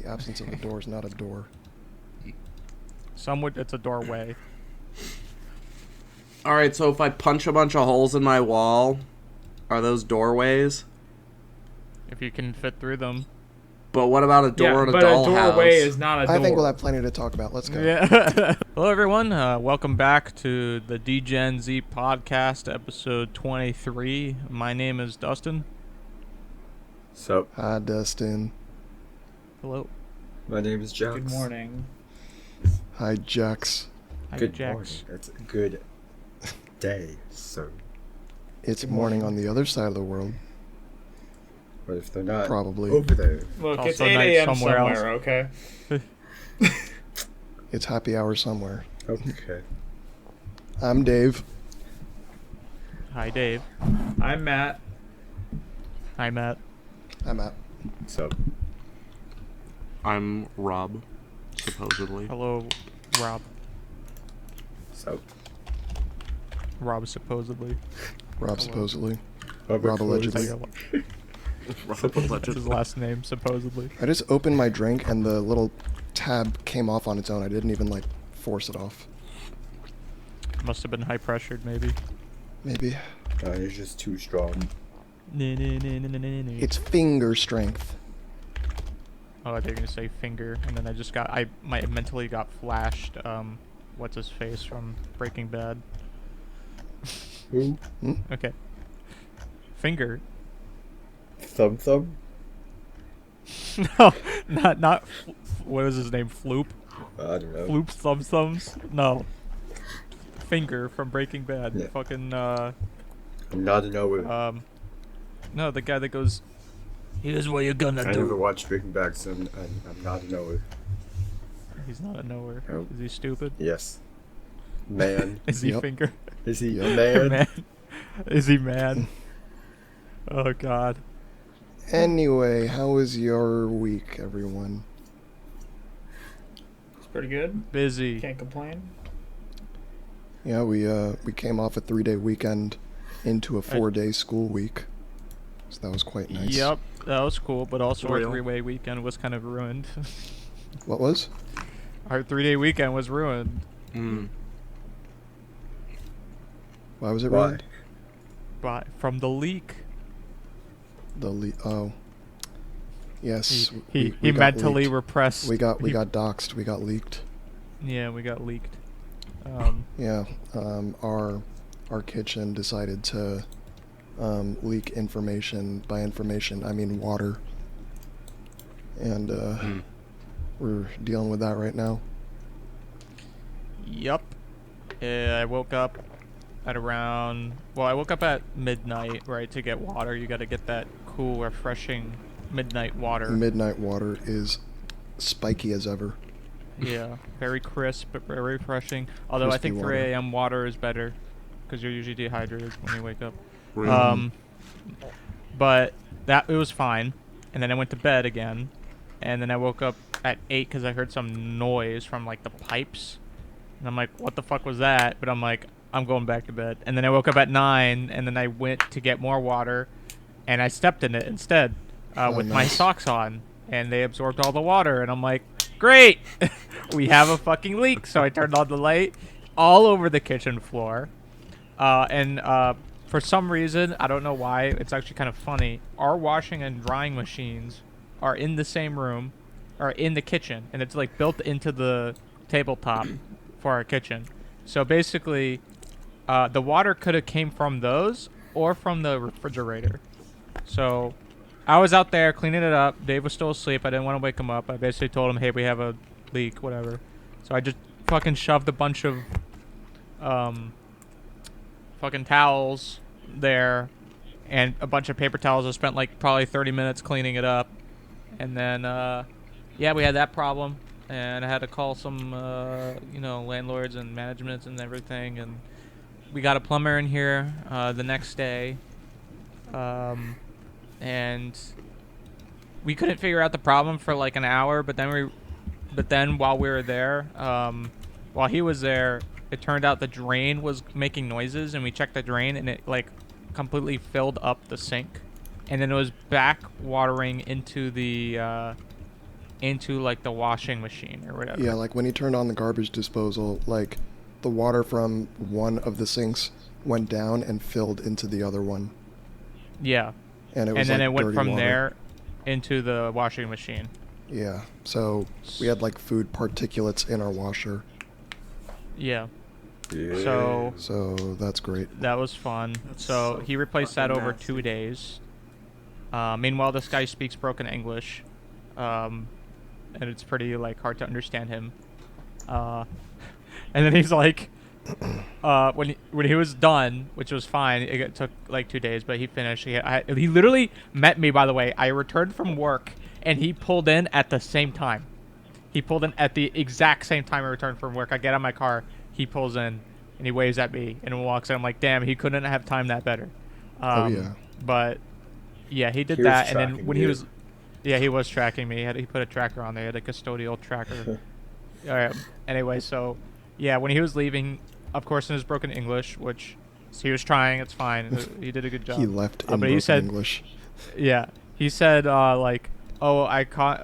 The absence of a door is not a door. It's a doorway. Alright, so if I punch a bunch of holes in my wall, are those doorways? If you can fit through them. But what about a door in a but dollhouse? a doorway is not a door. I think we'll have plenty to talk about. Let's go. Yeah. Hello, everyone. Welcome back to the Degen Z podcast, episode 23. My name is Dustin. So, Hi, Dustin. Hello. my name is Jax. Good morning. Hi, Jax. Hi, Good Jax. morning. It's a good day, so. It's morning on the other side of the world. But if they're not Probably. over there, Look, Also it's 8 night a.m. somewhere somewhere, else. okay? It's happy hour somewhere. okay. I'm Dave. Hi, Dave. I'm Matt. Hi, Matt. I'm Matt. So, I'm Rob, supposedly. Hello, Rob. so. Rob, supposedly. Rob, Hello. supposedly. Robert Rob, allegedly. That's his last name, supposedly. I just opened my drink and the little tab came off on its own. I didn't even, force it off. Must have been high-pressured, maybe. Maybe. You're just too strong. It's finger strength. Oh, they're gonna say finger, and then I mentally got flashed, what's his face from Breaking Bad. Who? Okay. Finger. Thumb? No, not, what is his name, Floop? I don't know. Floop Thumbs? No. Finger from Breaking Bad. Yeah. Fucking, I'm not a knower. no, the guy that goes, here's what you're gonna I do. never watched Breaking Bad, so I'm not a knower. He's not a knower. Oh. Is he stupid? Yes. Man. Is he Yep. finger? Is he Yep. man? Man. Is he mad? Oh, God. Anyway, how was your week, everyone? It's pretty good. Busy. Can't complain. Yeah, we came off a 3-day weekend into a 4-day school week. So that was quite nice. Yep, that was cool, but also our Real. 3-day weekend was kind of ruined. What was? Our 3-day weekend was ruined Why was it Why? ruined? from the leak. Oh. Yes. He we got mentally leaked. repressed. We got he- doxxed. We got leaked. Yeah, we got leaked. Yeah. Our kitchen decided to leak information. By information, I mean water. And we're dealing with that right now. Yup. I woke up at I woke up at midnight, right, to get water. You gotta get that cool, refreshing midnight water. Midnight water is spiky as ever. Yeah, very crisp, but very refreshing. Although I Crispy think water. 3 a.m. water is better, because you're usually dehydrated when you wake up. Really? But it was fine. And then I went to bed again. And then I woke up at 8 because I heard some noise from, the pipes. And I'm like, what the fuck was that? But I'm like, I'm going back to bed. And then I woke up at 9, and then I went to get more water, and I stepped in it instead with my nice. socks on. And they absorbed all the water. And I'm like, great! We have a fucking leak. So I turned on the light all over the kitchen floor. For some reason, I don't know why, it's actually kind of funny, our washing and drying machines are in the same room, or in the kitchen, and it's built into the tabletop for our kitchen. So basically, the water could have came from those or from the refrigerator. So I was out there cleaning it up. Dave was still asleep. I didn't want to wake him up. I basically told him, hey, we have a leak, whatever. So I just fucking shoved a bunch of fucking towels there and a bunch of paper towels. I spent probably 30 minutes cleaning it up. And then, yeah, we had that problem. And I had to call some, landlords and managements and everything. And we got a plumber in here the next day. And we couldn't figure out the problem for an hour. But then while we were there, while he was there, it turned out the drain was making noises. And we checked the drain, and it, completely filled up the sink. And then it was back watering into the into like the washing machine or whatever. Yeah, like when he turned on the garbage disposal, like the water from one of the sinks went down and filled into the other one. Yeah. And it was And then like it went dirty from water. there into the washing machine. Yeah. So we had like food particulates in our washer. Yeah. Yeah. So That's great. that was fun. That's So so he replaced that fucking over nasty. 2 days. Meanwhile, this guy speaks broken English, and it's pretty like hard to understand him. And then he's like, when he was done, which was fine. It took like 2 days, but he finished. He literally met me. By the way, I returned from work, and he pulled in at the same time. He pulled in at the exact same time I returned from work. I get out of my car, he pulls in, and he waves at me and walks in. I'm like, damn, he couldn't have timed that better. Oh, yeah. But yeah, he did He was that, and then tracking when he you. was, yeah, he was tracking me. He put a tracker on there. He had a custodial tracker. All right. Anyway, so yeah, when he was leaving, of course, in his broken English, which he was trying, it's fine. He did a good job. He left in but broken he said, English. yeah, he said like, oh,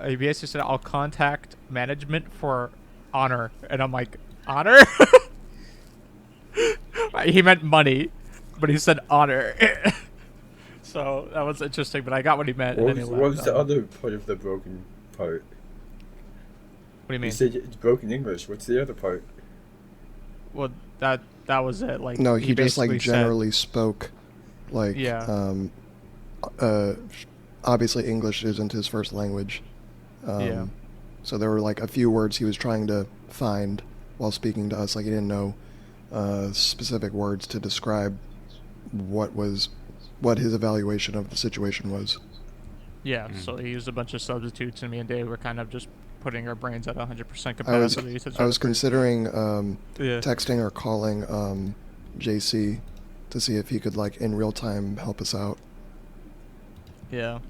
he basically said I'll contact management for honor, and I'm like, honor? He meant money, but he said honor. So that was interesting, but I got what he meant. What and was, then he what left. was the other part of the broken part? What do you You mean? said it's broken English. What's the other part? Well, that was it. Like, No, he just like basically said- generally spoke like Yeah. Obviously English isn't his first language. Yeah. So there were like a few words he was trying to find while speaking to us. Like he didn't know specific words to describe what his evaluation of the situation was. Yeah, so he used a bunch of substitutes, and me and Dave were kind of just putting our brains at 100% I was capacity. to I try was to- considering yeah. texting or calling JC to see if he could like in real time help us out. Yeah.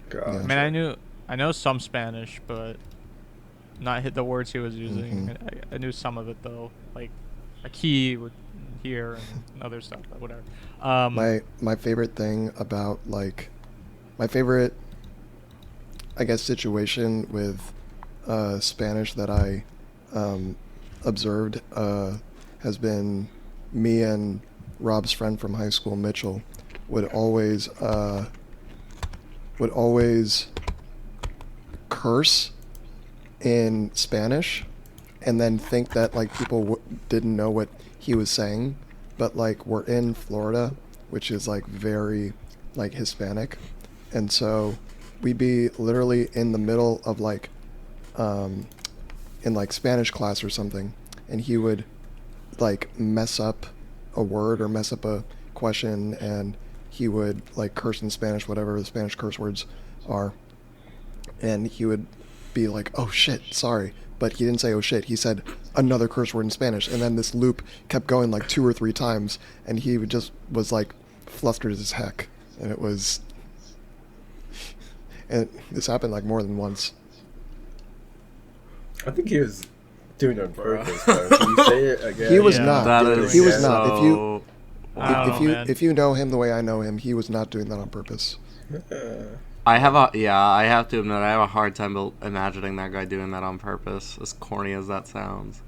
God. Yeah. I mean, I know some Spanish, but not hit the words he was using. Mhm. I knew some of it though, like a key would here and other stuff, but whatever. My favorite thing about like my favorite I guess situation with Spanish that I observed has been me and Rob's friend from high school, Mitchell, would always curse in Spanish and then think that like people didn't know what he was saying, but like we're in Florida, which is like very like Hispanic, and so we'd be literally in the middle of like in like Spanish class or something, and he would like mess up a word or mess up a question, and he would like curse in Spanish, whatever the Spanish curse words are, and he would be like, oh shit, sorry, but he didn't say oh shit, he said another curse word in Spanish, and then this loop kept going like 2 or 3 times, and he would just was like flustered as heck, and it was, and this happened like more than once. I think he was doing it on purpose. Though. Can you say it again? He was Yeah. not. That dude. is He was so... not. Wow, man. If you know him the way I know him, he was not doing that on purpose. I have to admit, I have a hard time imagining that guy doing that on purpose, as corny as that sounds.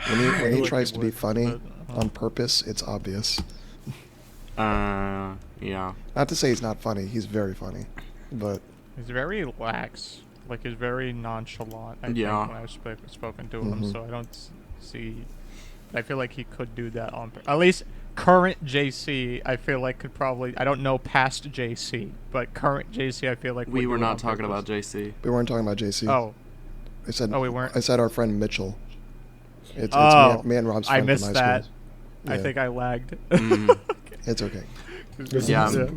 When he Like tries it to be would, funny but, on purpose, it's obvious. Yeah. Not to say he's not funny. He's very funny, but He's very lax. Like, he's very nonchalant, I Yeah. think, when I've spoken to him, Mhm. so I don't see... I feel like he could do that on... At least current JC, I feel like could probably... I don't know past JC, but current JC, I feel like We would were do it not on talking about purpose. JC. we weren't talking about JC. Oh, I said. Oh, we weren't? I said our friend Mitchell. It's Oh, me and Rob's I friend missed from high that. school. I Yeah. think I lagged. Mhm. It's okay. Yeah.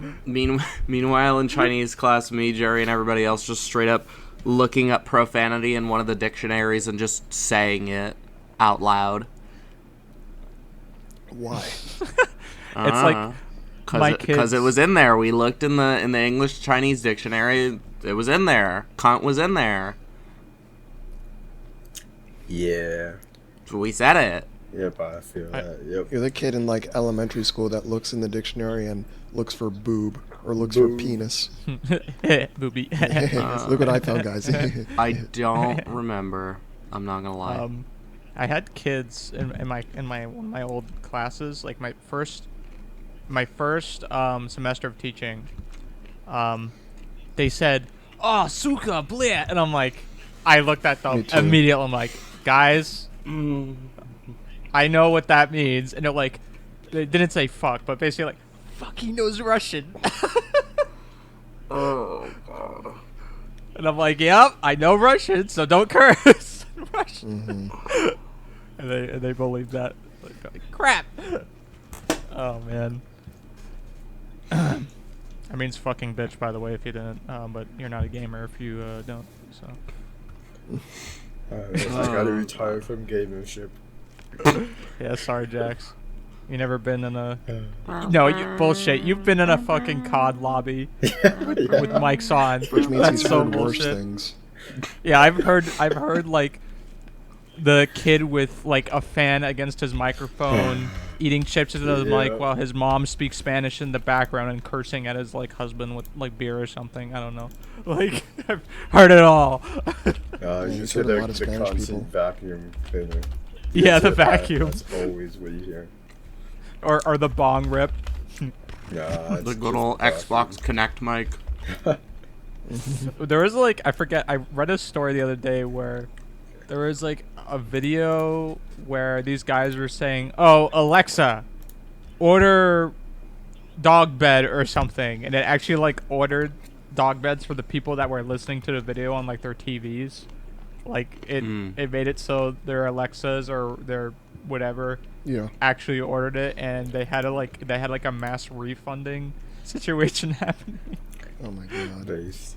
Meanwhile, in Chinese class, me, Jerry, and everybody else just straight up looking up profanity in one of the dictionaries and just saying it out loud. Why? It's like my because it kids- was in there. We looked in the English Chinese dictionary. It was in there. Cunt was in there. Yeah. We said it. Yep, I feel that. Yep. You're the kid in like elementary school that looks in the dictionary and looks for boob or looks for Boob. penis. Booby. Look what I found, guys. I don't remember. I'm not gonna lie. I had kids in my one of my old classes, like my first semester of teaching. They said, "Oh, suka, bleh," and I'm like, I looked at them Me too. immediately. I'm like, guys, I know what that means, and they're like, they didn't say fuck, but basically like, fuck, he knows Russian. Oh god. And I'm like, yep, I know Russian, so don't curse. Russian. And they believe that. Like, crap. Oh man. That means fucking bitch, by the way, if you didn't. But you're not a gamer if you don't. So. I gotta retire from gamership. Yeah, sorry, Jax. You never been in a. No, you bullshit. You've been in a fucking COD lobby with mics on. Which means That's he's so heard worse bullshit. things. Yeah, I've heard like the kid with like a fan against his microphone eating chips into his Yeah. mic while his mom speaks Spanish in the background and cursing at his like husband with like beer or something. I don't know. Like I've heard it all. Yeah, You he's said heard a the, lot of the Spanish constant people. vacuum cleaner. Yeah, the That's- vacuum. That's always what you hear. or the bong rip. Nah, The good old Xbox Connect mic. There was like I forget. I read a story the other day where there was like a video where these guys were saying, "Oh, Alexa, order dog bed or something," and it actually like ordered dog beds for the people that were listening to the video on like their TVs. Like it made it so their Alexas or their whatever Yeah. actually ordered it, and they had a mass refunding situation happening. Oh my god. Base.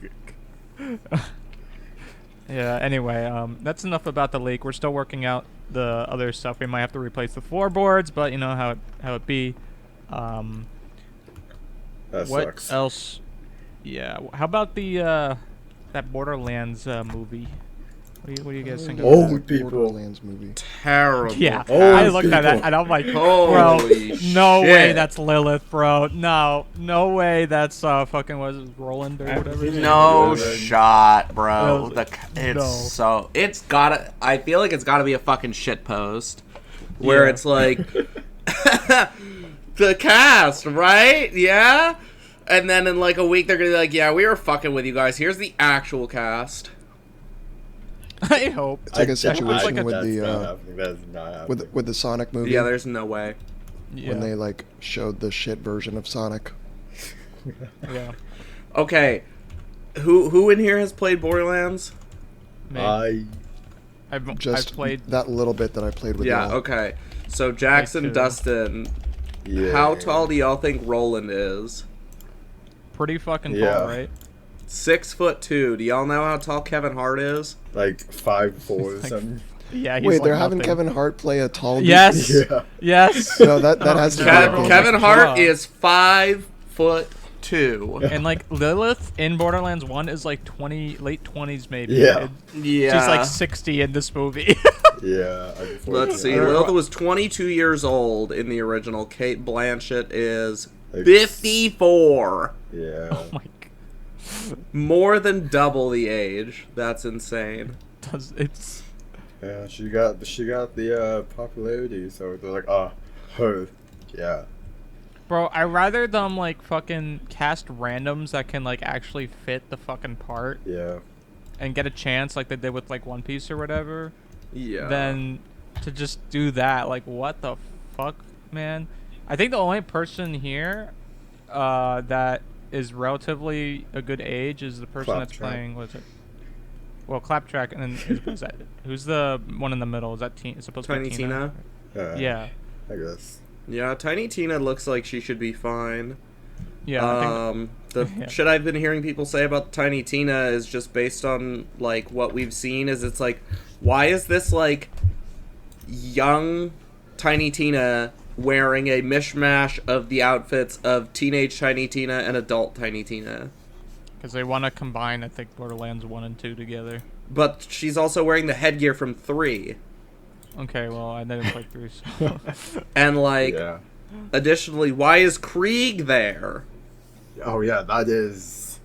Yeah, anyway, that's enough about the leak. We're still working out the other stuff. We might have to replace the floorboards, but you know how it be. That What sucks. else? Yeah, how about the that Borderlands movie? What do you guys think of Old that? people. Borderlands movie. Terrible. Yeah, Old I looked at that people. and I'm like, Holy bro, no way shit. that's Lilith, bro. No way that's fucking was it Roland or whatever. his name No Yeah, shot, bro. No. It's gotta. I feel like it's gotta be a fucking shit post, where Yeah. it's like the cast, right? Yeah, and then in like a week they're gonna be like, yeah, we were fucking with you guys. Here's the actual cast. I hope. It's like a That's situation not with the happening. That's not happening. with the Sonic movie. Yeah, there's no way. Yeah. when they like showed the shit version of Sonic. Yeah. Okay, who in here has played Borderlands? Me. I Just I've played. that little bit that I played with Yeah. y'all. Okay. So Jackson, too. Dustin, yeah. how tall do y'all think Roland is? Pretty fucking Yeah. tall, right? 6'2". Do y'all know how tall Kevin Hart is? Like 5'4" or Like- something. Yeah. He's Wait, like they're having nothing. Kevin Hart play a tall dude? Yes. Yeah. Yes. No, that has to be God. a game. Kevin Hart Yeah. is 5'2". And like Lilith in Borderlands 1 is like late 20s maybe. Yeah. And Yeah. she's like 60 in this movie. Yeah. Let's see. Or- Lilith was 22 years old in the original. Kate Blanchett is Like- 54. Yeah. Oh my More than double the age. That's insane. god. It's Yeah. She got the popularity, so they're like, her. Yeah. Bro, I rather them like fucking cast randoms that can like actually fit the fucking part Yeah. and get a chance like they did with like One Piece or whatever. Yeah. Than to just do that. Like, what the fuck, man? I think the only person here that is relatively a good age is the person that's Claptrap. playing. What is it? Well, Claptrack, and then is that who's the one in the middle? Is that It's supposed to Tiny be Tina? Yeah, I guess. Yeah, Tiny Tina looks like she should be fine. yeah. I think, The Yeah. shit I've been hearing people say about Tiny Tina is just based on like what we've seen. Is it's like, why is this like young Tiny Tina wearing a mishmash of the outfits of teenage Tiny Tina and adult Tiny Tina? because they want to combine, I think, Borderlands 1 and 2 together. But she's also wearing the headgear from 3. Okay, well, I didn't play 3, so... And like, Yeah. additionally, why is Krieg there? Oh yeah, that is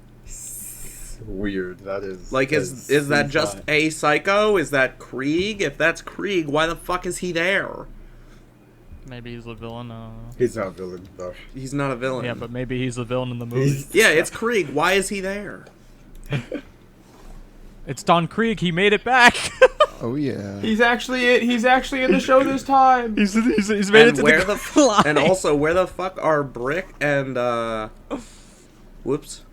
weird. That is Like, is that just a psycho? Is that Krieg? If that's Krieg, why the fuck is he there? Maybe he's the villain. He's not a villain though. He's not a villain. Yeah, but maybe he's the villain in the movie. Yeah, it's Krieg. Why is he there? It's Don Krieg. He made it back. Oh yeah. He's actually in the show this time. he's made it And to where the the fly. and also where the fuck are Brick and whoops,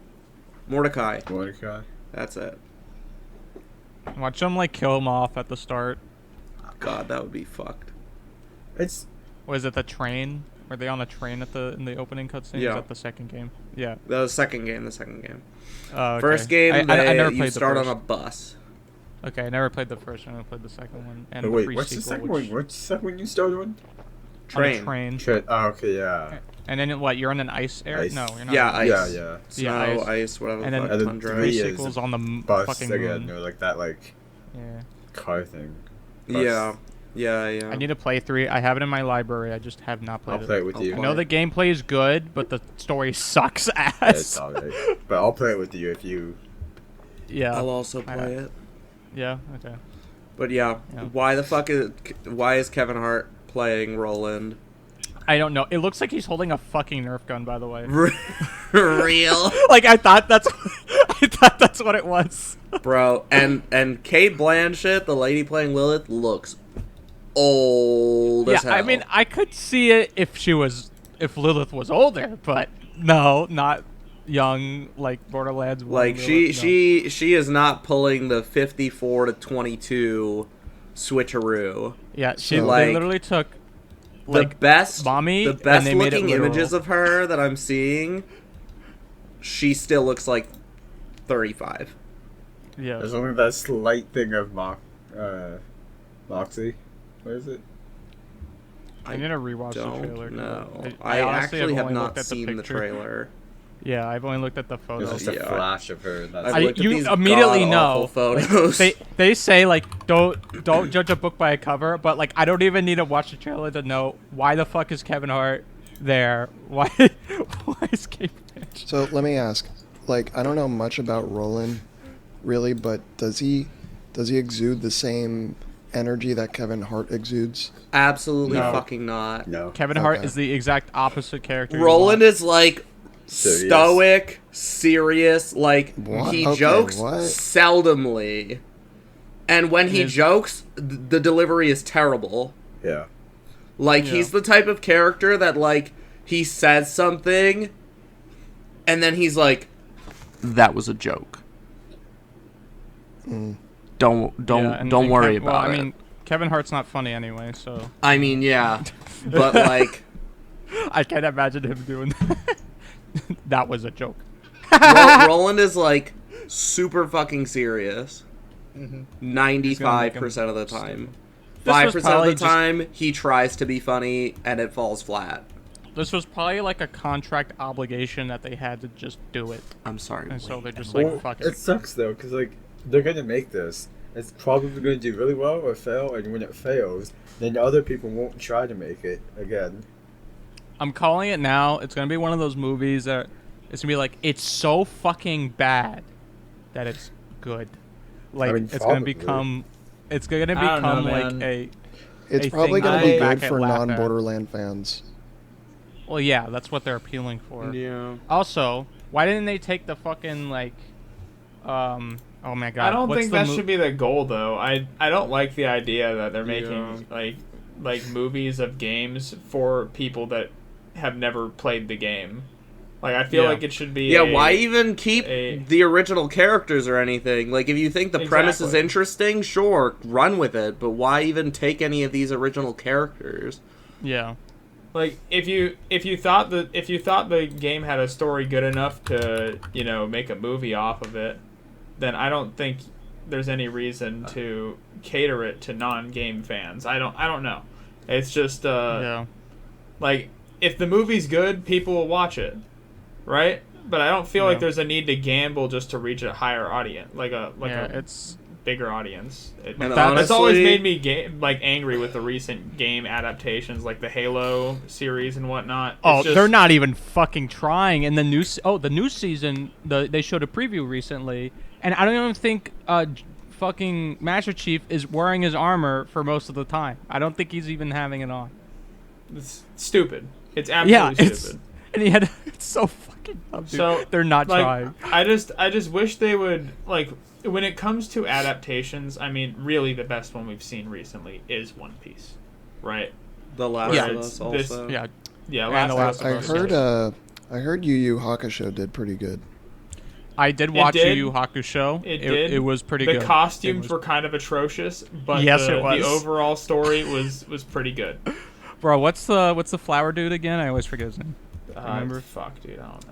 Mordecai? Mordecai. That's it. Watch him like kill him off at the start. God, that would be fucked. It's Was it the train? Were they on the train in the opening cutscene? Yeah. Was that the second game? Yeah. The second game. Okay. Okay. First game, I never you played start the on first. a bus. Okay, I never played the first one. I played the second one. And wait, the what's the pre-sequel, second which- one? What's the second one you started on? On Train. a train. Oh, okay, yeah. And then what? You're on an ice area? Ice. No, you're not. Yeah, on ice. Yeah, yeah. Snow, ice. ice, whatever. And the then- fuck, And then tundra. three is Sequels on the Bus fucking again, moon. or like that, like Yeah. car thing. Yeah. I need to play 3. I have it in my library. I just have not I'll played play it. it with I'll you. I know the gameplay is good, but the story sucks Yeah, ass. it's alright. But I'll play it with you if you. Yeah. I'll also play it. Yeah. Okay. But yeah, Yeah. why is Kevin Hart playing Roland? I don't know. It looks like he's holding a fucking Nerf gun, by the way. Real, Like I thought that's what it was. bro. And Kate Blanchett, the lady playing Lilith, looks old Yeah. as hell. I mean, I could see it if Lilith was older, but no, not young like Borderlands 1 like Lilith, no. she is not pulling the 54 to 22 switcheroo. Yeah, she So- they Like, literally took The like best mommy, the and best they made it looking literal. images of her that I'm seeing, she still looks like 35. Yeah. There's only that slight thing of Moxie. What is it? I need to rewatch the Don't trailer. 'cause know. I I honestly actually have only not looked at seen the picture. trailer. Yeah, I've only looked at the There's photos. just a yeah. flash of her. That's I've looked at you these immediately god-awful know. photos. They say like don't judge a book by a cover, but like I don't even need to watch the trailer to know why the fuck is Kevin Hart there? Why is Kate Blanchett? So let me ask, like, I don't know much about Roland, really, but does he exude the same energy that Kevin Hart exudes? Absolutely No. fucking not. no. Kevin Hart Okay. is the exact opposite character. you Roland want. is like Serious. stoic, serious, like What? he Okay, jokes what? seldomly. And when he His- jokes, the delivery is terrible. Yeah. Like Yeah. he's the type of character that like he says something and then he's like that was a joke. Mm. Don't Yeah, and worry Kev- about well, it. I mean, Kevin Hart's not funny anyway, so I mean, yeah. But like I can't imagine him doing that. That was a joke. Roland is like super fucking serious. 95% of the time. This 5% was of probably the time, he tries to be funny and it falls flat. This was probably like a contract obligation that they had to just do it, I'm sorry. and so wait. they're just Well, like, fuck it it. sucks though, because like they're gonna make this. It's probably gonna do really well or fail, and when it fails, then other people won't try to make it again. I'm calling it now. It's gonna be one of those movies that it's gonna be like it's so fucking bad that it's good. Like mean, it's gonna probably. become, it's gonna I don't know, become like man. a. It's a probably thing going to to be look back good and for laugh at. non-Borderland fans. Well, yeah, that's what they're appealing for. Yeah. Also, why didn't they take the fucking like, oh my god. I don't what's think the that should be the goal, though. I don't like the idea that they're making Yeah. like movies of games for people that have never played the game. Like I feel Yeah. like it should be. Yeah, why even keep a- the original characters or anything? Like, if you think the premise is Exactly. interesting, sure, run with it. But why even take any of these original characters? Yeah. Like if you thought the game had a story good enough to make a movie off of it, then I don't think there's any reason to cater it to non-game fans. I don't know. It's just Yeah. like if the movie's good, people will watch it, right? But I don't feel like Yeah. there's a need to gamble just to reach a higher audience. Yeah, it's bigger audience. And That's always honestly- made me angry with the recent game adaptations, like the Halo series and whatnot. Oh, It's just- they're not even fucking trying. And the new season, they showed a preview recently, and I don't even think fucking Master Chief is wearing his armor for most of the time. I don't think he's even having it on. It's stupid. It's Yeah, absolutely stupid. and he had it's so fucking dumb, dude. So they're not like, trying. I just wish they would like when it comes to adaptations. I mean, really, the best one we've seen recently is One Piece, right? The Last Yeah, of it's Us this- also. Yeah, Yeah, And The Last Last of I Us, heard I heard Yu Yu Hakusho did pretty good. I did watch Yu did. Yu Hakusho. It did. It was pretty the good. costumes It was- were kind of atrocious, but Yes, the, it was. the overall story was pretty good. Bro, what's the flower dude again? I always forget his name. Remember? Fuck, dude, I don't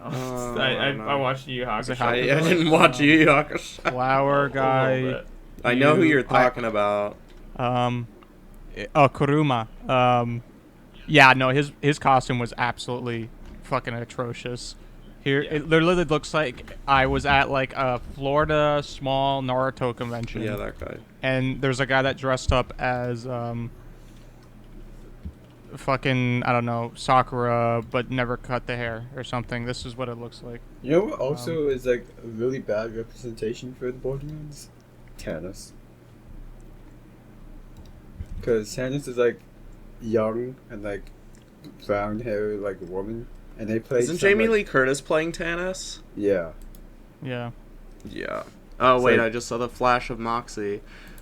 know. I don't know. I watched Yu Yu it Hakusho. I didn't watch Yu Yu Hakusho. Flower A little guy. bit. I know who You- you're talking about. Kuruma. Yeah, no, his costume was absolutely fucking atrocious. Here, Yeah. it literally looks like I was at like a Florida small Naruto convention. Yeah, that guy. And there's a guy that dressed up as fucking, I don't know, Sakura, but never cut the hair or something. This is what it looks like. You know what also is like a really bad representation for the Borderlands? Tannis. Because Tannis is like young and like brown hair like woman, and they play. Isn't some, Jamie like- Lee Curtis playing Tannis? Yeah. Yeah. Yeah. Oh It's wait, like- I just saw the flash of Moxie.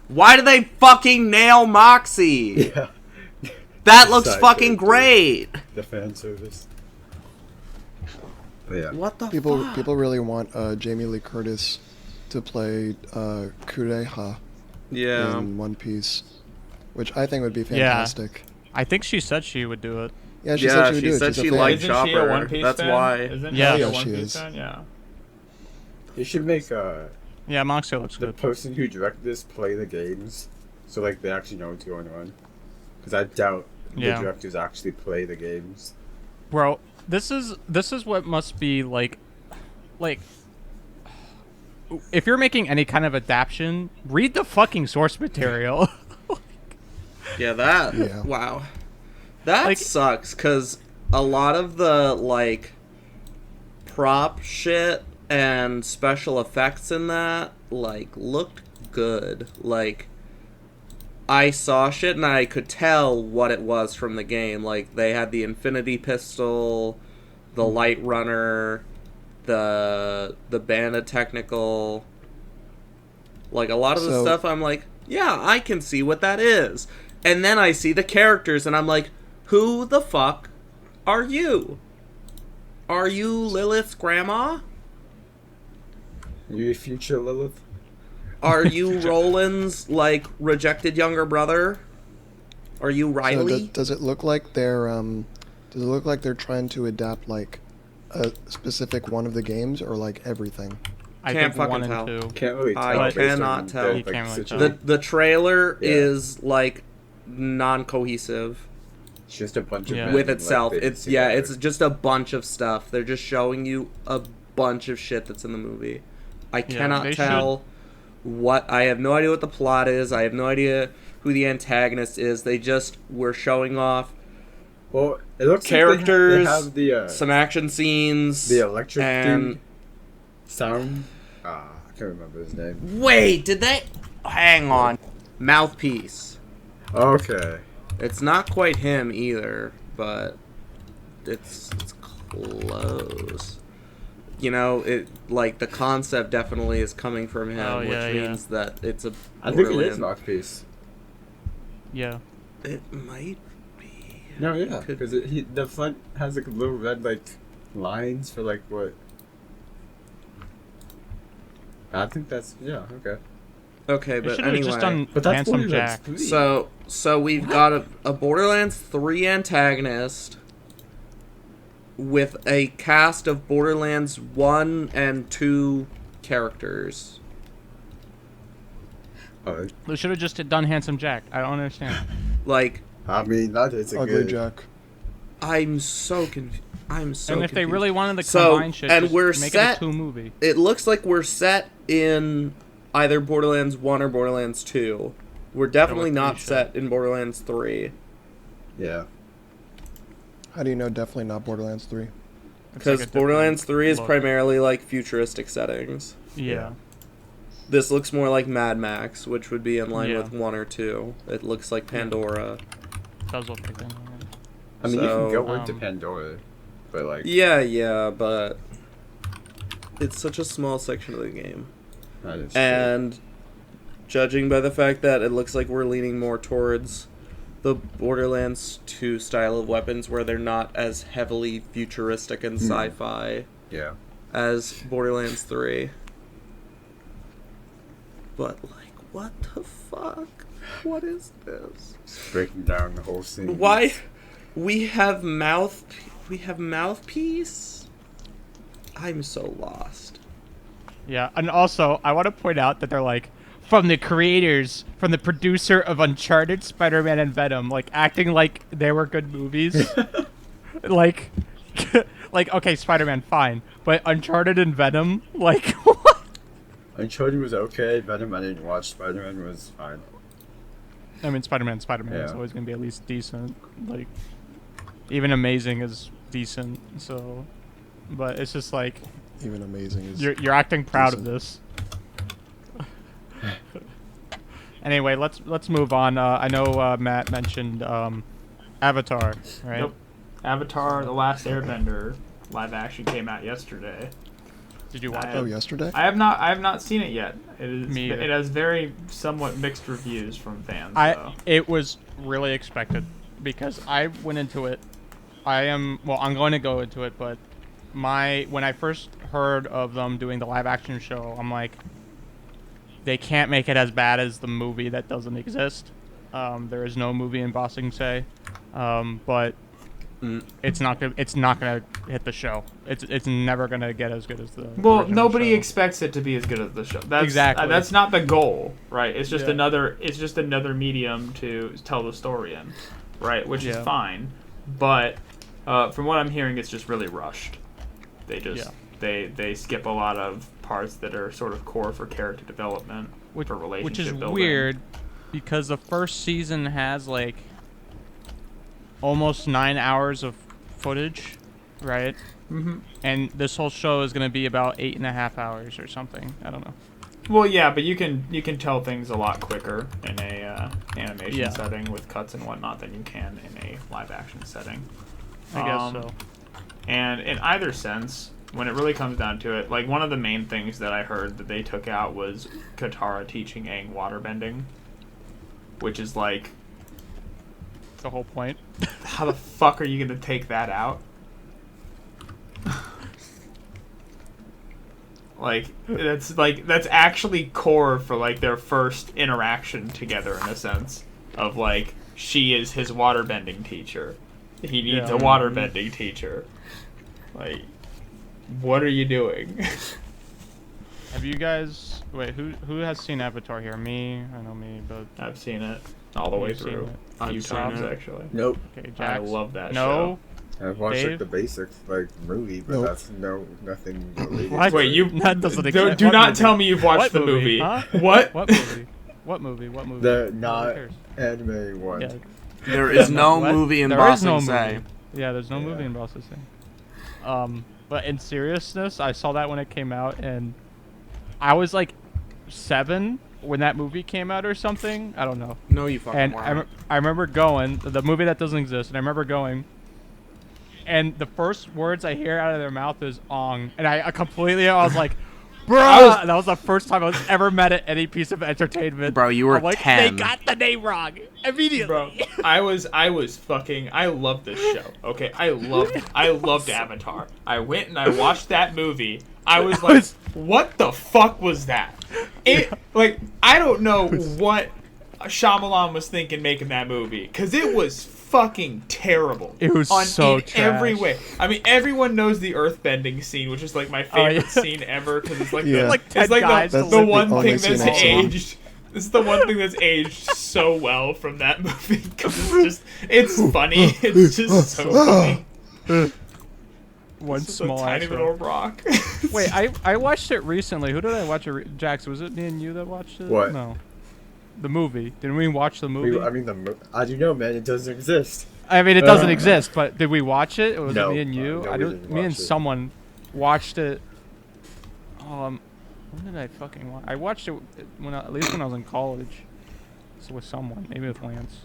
Why do they fucking nail Moxie? Yeah. That looks Side fucking character. great. The fan service. But yeah. What the People fuck? people really want Jamie Lee Curtis to play Kureha Yeah. in One Piece, which I think would be Yeah. fantastic. I think she said she would do it. Yeah, she Yeah, said she would she do said it. She's she a fan. liked Isn't she a Chopper. One Piece That's fan? why. Isn't Yeah. she a Yeah, One she Piece is. fan? Yeah. You should make Yeah, Moxie looks the good. person who directed this play the games, so like they actually know what's going on. Because I doubt Yeah. the directors actually play the games. Bro, this is what must be like if you're making any kind of adaptation, read the fucking source material. Yeah, that. Yeah. Wow. That Like- sucks because a lot of the like prop shit and special effects in that like looked good. Like I saw shit and I could tell what it was from the game. Like they had the infinity pistol, the light runner, the bandit technical. Like a lot of the So- stuff I'm like, yeah, I can see what that is. And then I see the characters and I'm like, who the fuck are you? Are you Lilith's grandma? You future Lilith? Are you Roland's like rejected younger brother? Are you So Riley? does it look like they're trying to adapt like a specific one of the games or like everything? I Can't think fucking 1 tell. and 2. Can't really tell. I based cannot on tell. the, You can't really tell. The trailer Yeah. is like non-cohesive It's just a bunch of Yeah. men with in, itself. like, It's together. it's just a bunch of stuff. They're just showing you a bunch of shit that's in the movie. I cannot they tell what. I have no idea what the plot is. I have no idea who the antagonist is. They just were showing off Well, it looks characters, like they have some action scenes, the electric and dude sound. I can't remember his name. wait, did they? Hang on, Mouthpiece. Okay. It's not quite him either, but it's close. You know, it like the concept definitely is coming from him, Oh, which yeah, yeah. means that it's a. I think it is Borderlands. Mouthpiece. Yeah. It might be. No, yeah, Could- because the front has like little red like lines for like what. I think that's okay. Okay, They but should have anyway. just done But that's Handsome Borderlands Jack. 3. So we've got a Borderlands 3 antagonist with a cast of Borderlands 1 and 2 characters. They should have just done Handsome Jack. I don't understand. Like, I mean, that is a Ugly good. Jack. I'm so confused. I'm so And if they confused. really wanted to So, combine shit, and just we're make set- it a 2 movie. It looks like we're set in either Borderlands 1 or Borderlands 2. We're definitely not shit. set in Borderlands 3. Yeah. How do you know definitely not Borderlands 3? It's Because like a Borderlands different 3 is look. primarily like futuristic settings. Yeah. This looks more like Mad Max, which would be in line Yeah. with 1 or 2. It looks like Pandora. Does look like that. I mean, you can So, go into um, Pandora, but like, Yeah, but it's such a small section of the game. that is true. And judging by the fact that it looks like we're leaning more towards the Borderlands 2 style of weapons where they're not as heavily futuristic and sci-fi Yeah. as Borderlands 3. But, like, what the fuck? What is this? Just breaking down the whole scene. Why? We have mouthpiece? I'm so lost. Yeah, and also I want to point out that they're like from the producer of Uncharted, Spider-Man, and Venom, like acting like they were good movies. like, like okay, Spider-Man, fine, but Uncharted and Venom, like what? Uncharted was okay. Venom, I didn't watch. Spider-Man was fine. I mean, Spider-Man is Yeah. always gonna be at least decent. Like, even Amazing is decent. So, but it's just like Even Amazing is... you're acting proud of decent. this. Anyway, let's move on. I know Matt mentioned Avatar, right? Nope. Avatar: The Last Airbender live action came out yesterday. Did you watch Oh, it? yesterday? I have not seen it yet. Me either. It has very somewhat mixed reviews from fans. though. It was really expected because I went into it. I'm going to go into it, but when I first heard of them doing the live action show, I'm like, they can't make it as bad as the movie that doesn't exist. There is no movie in Ba Sing Se, but it's not gonna hit the show. It's never gonna get as good as the. Well, original nobody show. expects it to be as good as the show. That's, Exactly. That's not the goal, right? It's just Yeah. another medium to tell the story in, right? Which is Yeah. fine, but from what I'm hearing, it's just really rushed. They just they skip a lot of parts that are sort of core for character development, for relationship which is building. weird because the first season has like almost 9 hours of footage, right? Mm-hmm. And this whole show is going to be about 8.5 hours or something. I don't know. Well, yeah, but you can tell things a lot quicker in a animation Yeah. setting with cuts and whatnot than you can in a live action setting. I guess so. And in either sense, when it really comes down to it, like one of the main things that I heard that they took out was Katara teaching Aang waterbending, which is like, The whole point. how the fuck are you gonna take that out? That's actually core for like their first interaction together in a sense of like she is his waterbending teacher. He needs Yeah. a waterbending teacher. Like, what are you doing? Have you guys... Wait, who has seen Avatar here? Me? I know me, but... I've seen it all the way You've seen through. it. A few I've seen times it. actually. Nope. Okay, I Jax. love that No? I've watched Dave? like the basics, like movie, but Nope. that's nothing related. What? to Wait, it. you That doesn't do, exist. do What not movie? tell me you've watched What the movie. Huh? What? What movie? What movie? What movie? The Who not cares? anime one. Yeah. There is no What? movie in There Ba is no Sing Se. movie. Yeah, there's no movie Yeah. in Ba Sing Se. But in seriousness, I saw that when it came out, and I was like 7 when that movie came out or something. I don't know. No, you fucking And weren't. I remember going, the movie that doesn't exist, and I remember going, and the first words I hear out of their mouth is "ong," and I was like, bruh! And that was the first time I was ever mad at any piece of entertainment. Bro, you were I'm like, 10. They got the name wrong immediately. Bro, I loved this show. Okay, I loved Avatar. I went and I watched that movie. I was like, what the fuck was that? Like, I don't know what Shyamalan was thinking making that movie, because it was fucking terrible. It was in every trash. way. I mean, everyone knows the earthbending scene, which is like my favorite scene ever, because it's like Yeah. Like 10 it's like guys the That's like the one only thing scene that's I've seen. aged. This is the one thing that's aged so well from that movie, because it's funny. It's just so funny. One This is small a tiny ass little rock. rock. Wait, I watched it recently. Who did I watch it? Jax, was it me and you that watched it? What? No. The movie. Didn't we watch the movie? I do know, man. It doesn't exist. I mean, it doesn't exist, but did we watch it? Or was No. it me and you? No, I we don't. didn't Me and watch it. someone watched it. When did I fucking watch? I watched it at least when I was in college. So with someone, maybe with Lance.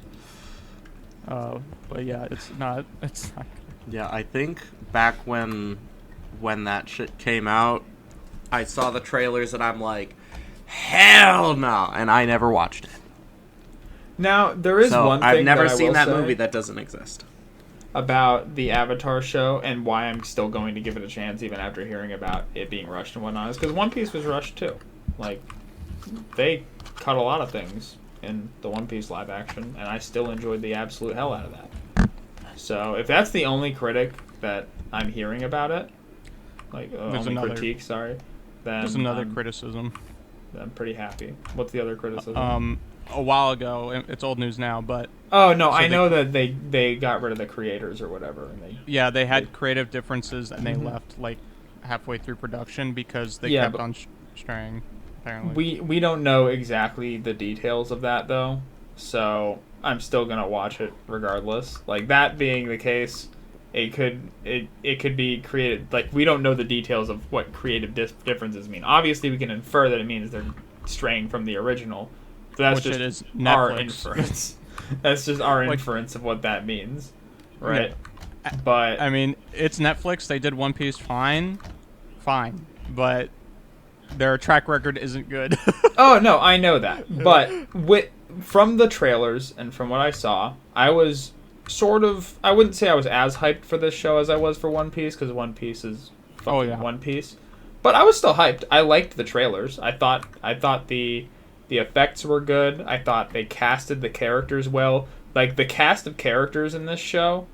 But yeah, it's not. It's not. Yeah, I think back when that shit came out, I saw the trailers and I'm like, hell no, and I never watched it. Now there is So one thing I've never that I seen will that say movie that doesn't exist. about the Avatar show, and why I'm still going to give it a chance even after hearing about it being rushed and whatnot, is because One Piece was rushed too. Like, they cut a lot of things in the One Piece live action, and I still enjoyed the absolute hell out of that. So if that's the only critic that I'm hearing about it, like only critique, sorry, then There's another criticism. I'm pretty happy. What's the other criticism? A while ago, it's old news now, but Oh no, so I know that they got rid of the creators or whatever, and they had creative differences and they left like halfway through production because they Yeah, kept but- on straying. Apparently, we don't know exactly the details of that though, so I'm still gonna watch it regardless. Like, that being the case, it could be created. Like, we don't know the details of what creative differences mean. Obviously, we can infer that it means they're straying from the original. So that's which just it is our Netflix. inference. That's just our Like- inference of what that means, right? Yeah. But I mean, it's Netflix. They did One Piece fine, but their track record isn't good. oh no, I know that. But from the trailers and from what I saw, I was sort of, I wouldn't say I was as hyped for this show as I was for One Piece, because One Piece is fucking One Piece. But I was still hyped. I liked the trailers. I thought the effects were good. I thought they casted the characters well. Like, the cast of characters in this show,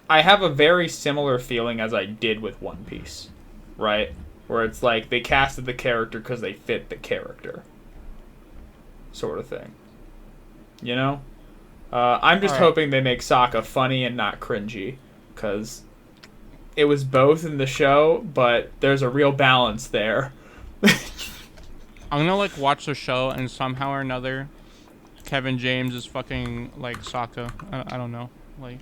I have a very similar feeling as I did with One Piece, right? Where it's like they casted the character because they fit the character, sort of thing. You know? I'm just hoping they make Sokka funny and not cringy, because it was both in the show, but there's a real balance there. I'm gonna like watch the show and somehow or another, Kevin James is fucking like Sokka. I don't know, like.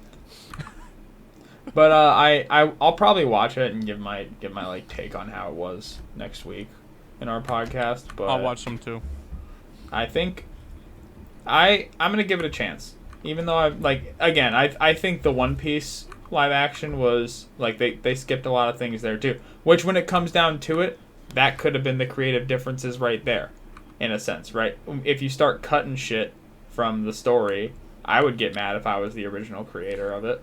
But I'll probably watch it and give my like take on how it was next week in our podcast. But I'll watch them too. I think I'm gonna give it a chance, even though I think the One Piece live action was like they skipped a lot of things there too. Which, when it comes down to it, that could have been the creative differences right there, in a sense, right? If you start cutting shit from the story, I would get mad if I was the original creator of it.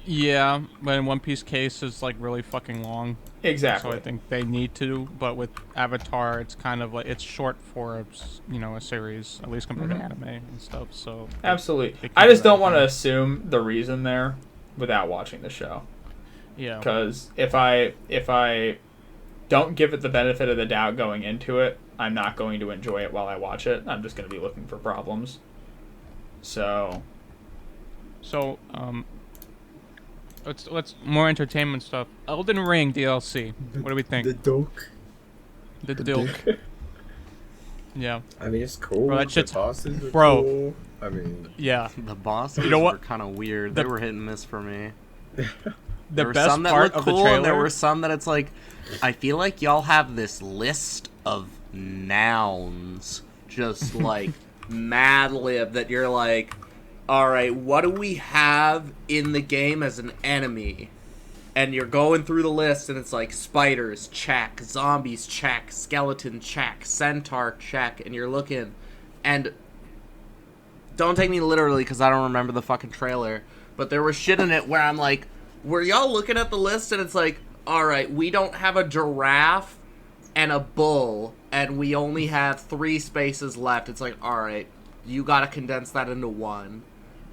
Yeah, but in One Piece case, it's like really fucking long. Exactly. So I think they need to, but with Avatar, it's kind of like it's short for a series, at least compared to anime and stuff. So absolutely, they I just don't that want to down. assume the reason there without watching the show. Yeah. Because if I don't give it the benefit of the doubt going into it, I'm not going to enjoy it while I watch it. I'm just going to be looking for problems. So, let's more entertainment stuff. Elden Ring DLC. What do we think? The Doke. The The Dilk. Yeah. I mean, it's cool. Bro, that shit's- the bosses are bro. cool. I mean, Yeah. The bosses You know what? were kind of weird. The- They were hit and miss for me. The There were best some that part looked of the cool, trailer. and there were some that it's like, I feel like y'all have this list of nouns, just like Mad Lib, that you're like, all right, what do we have in the game as an enemy? And you're going through the list, and it's like spiders, check, zombies, check, skeleton, check, centaur, check, and you're looking, and don't take me literally because I don't remember the fucking trailer, but there was shit in it where I'm like, were y'all looking at the list and it's like, all right, we don't have a giraffe and a bull, and we only have 3 spaces left. It's like, all right, you gotta condense that into one.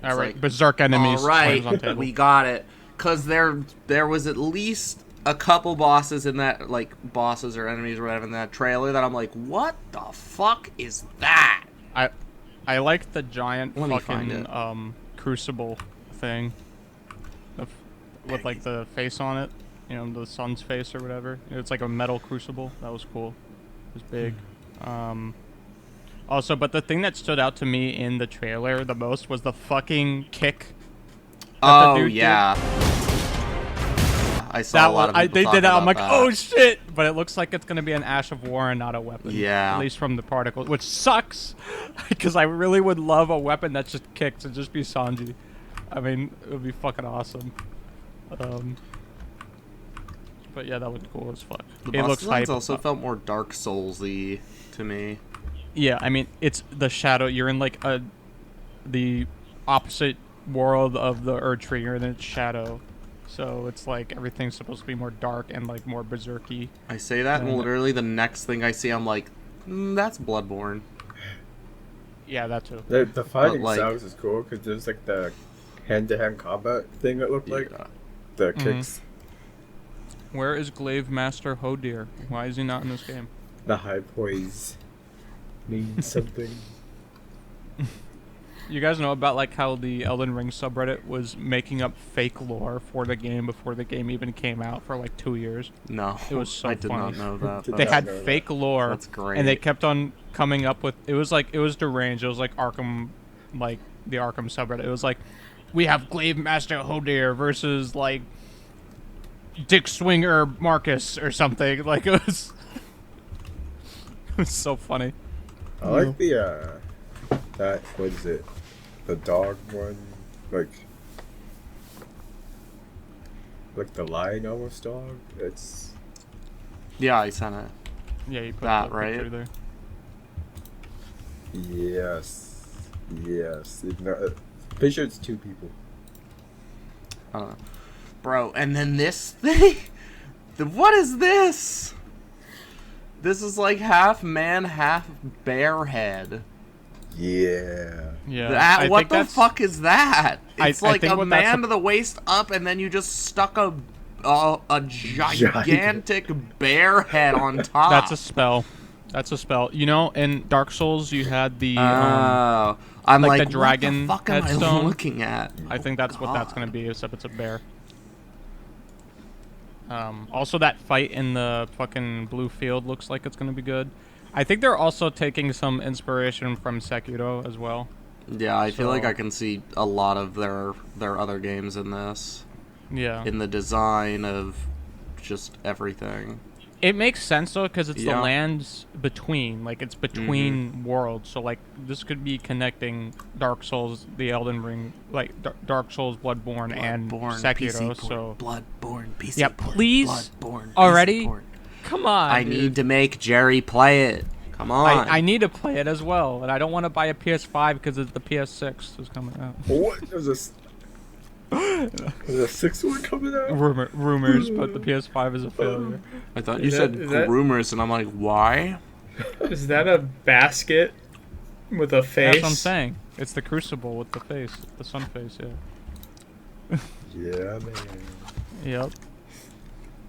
All right, like, Berserk enemies. All right, on table. we got it. Because there was at least a couple bosses in that, like, bosses or enemies or whatever in that trailer that I'm like, what the fuck is that? I like the giant Let me find fucking it. crucible thing, with like the face on it. you know, the sun's face or whatever. It's like a metal crucible. That was cool. It was big. Also, but the thing that stood out to me in the trailer the most was the fucking kick. Oh dude yeah. I saw a lot of people they did that. I'm like, that. oh shit! But it looks like it's gonna be an Ash of War and not a weapon. Yeah. At least from the particles, which sucks, because I really would love a weapon that just kicks and just be Sanji. I mean, it would be fucking awesome. But yeah, that looked cool as fuck. The It boss looks designs hype. also felt more Dark Souls-y to me. Yeah, I mean, it's the shadow. You're in like the opposite world of the Erdtree. You're in its shadow, so it's like everything's supposed to be more dark and like more berserky. I say that, and And- literally the next thing I see, I'm like, that's Bloodborne. Yeah, that too. The fighting like- sounds is cool because there's like the hand-to-hand combat thing it looked like. Yeah. The kicks, Where is Glaive Master Hodir? Why is he not in this game? the high poise means something. You guys know about like how the Elden Ring subreddit was making up fake lore for the game before the game even came out for like 2 years? No, It was so I did funny. not know that. Did They not had know that. fake lore. That's great. And they kept on coming up with it was deranged. It was like Arkham, like the Arkham subreddit. It was like, we have Glaive Master Hodir versus like Dick Swinger Marcus or something. Like it was so funny. I like the that what is it? The dog one, like the lion almost dog. It's Yeah, I sent it. Yeah, you put That, the right? picture there. yes. Pretty sure it's 2 people. Bro, and then this thing? What is this? This is like half man, half bear head. Yeah. Yeah. I What think the that's- fuck is that? It's I like think a what that's man to the waist up, and then you just stuck a gigantic bear head on top. That's a spell. That's a spell. You know, in Dark Souls, you had the. Oh, I'm like like, the dragon what the fuck am I headstone? looking at? I think that's what that's God. gonna be, except it's a bear. Also, that fight in the fucking blue field looks like it's gonna be good. I think they're also taking some inspiration from Sekiro as well. Yeah, I feel like So- I can see a lot of their other games in this, Yeah. in the design of just everything. It makes sense though, because it's Yeah. the lands between, like it's between worlds. So like this could be connecting Dark Souls, the Elden Ring, like Dark Souls, Bloodborne, and Sekiro. So Bloodborne, PC Yeah, port, please, Bloodborne, PC already? port. come on, I dude. need to make Jerry play it. Come on. I need to play it as well, and I don't want to buy a PS5 because the PS6 is coming out. What? There's a 6th one coming out? Rumors, but the PS5 is a failure. I thought you Is said that- rumors, and I'm like, why? Is that a basket with a face? That's what I'm saying. It's the Crucible with the face, the sun face. Yeah. Yeah, man. Yep.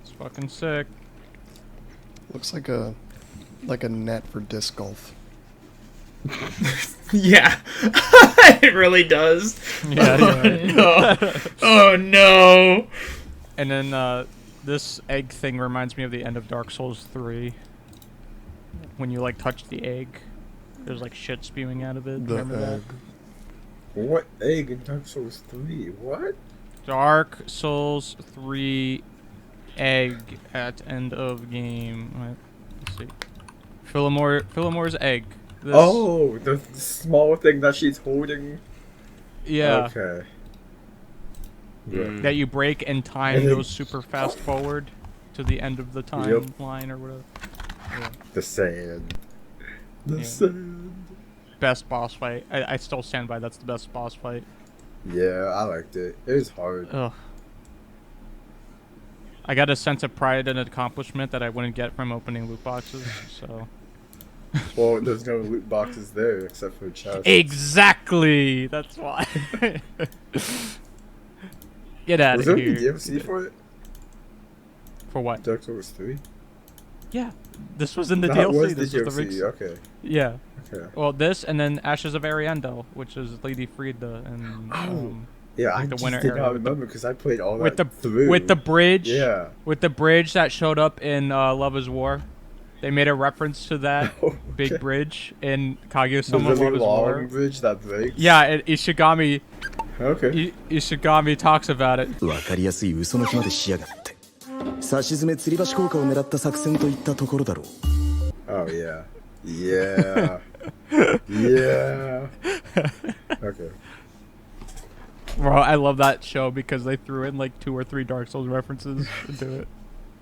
It's fucking sick. Looks like a net for disc golf. Yeah, it really does. Yeah. No. Oh no. And then this egg thing reminds me of the end of Dark Souls 3. When you like touch the egg, there's like shit spewing out of it. The Remember that? egg. What egg in Dark Souls 3? What? Dark Souls 3 egg at end of game. Let's see. Philomore's egg. This, Oh, the small thing that she's holding. yeah. Okay. Mm. That you break and time And then- goes super fast forward to the end of the timeline or whatever. Yeah. The sand. The Yeah. sand. Best boss fight. I still stand by that's the best boss fight. Yeah, I liked it. It was hard. Ugh. I got a sense of pride and accomplishment that I wouldn't get from opening loot boxes, so. Well, there's no loot boxes there except for chests. Exactly! That's why. Get out Was of there any here. DLC for it? For what? Dark Souls 3? Yeah. This was in the That DLC. was the This was the DLC. big. Okay. Yeah. Okay. Well, this and then Ashes of Ariandel, which is Lady Frieda and Oh. Yeah, I the just winter did area not with the- remember because I played all with the that through. with the bridge. Yeah. With the bridge that showed up in Love Is War. They made a reference to that Okay. big bridge in The Kaguya-sama really Love Is long War. bridge that breaks. Yeah, Ishigami Okay. Ishigami talks about it. わかりやすい嘘の日までしやがって差し詰め吊り橋効果を狙った作戦といったところだろう Oh yeah. Yeah. Yeah. Okay. Bro, I love that show because they threw in like 2 or 3 Dark Souls references into it.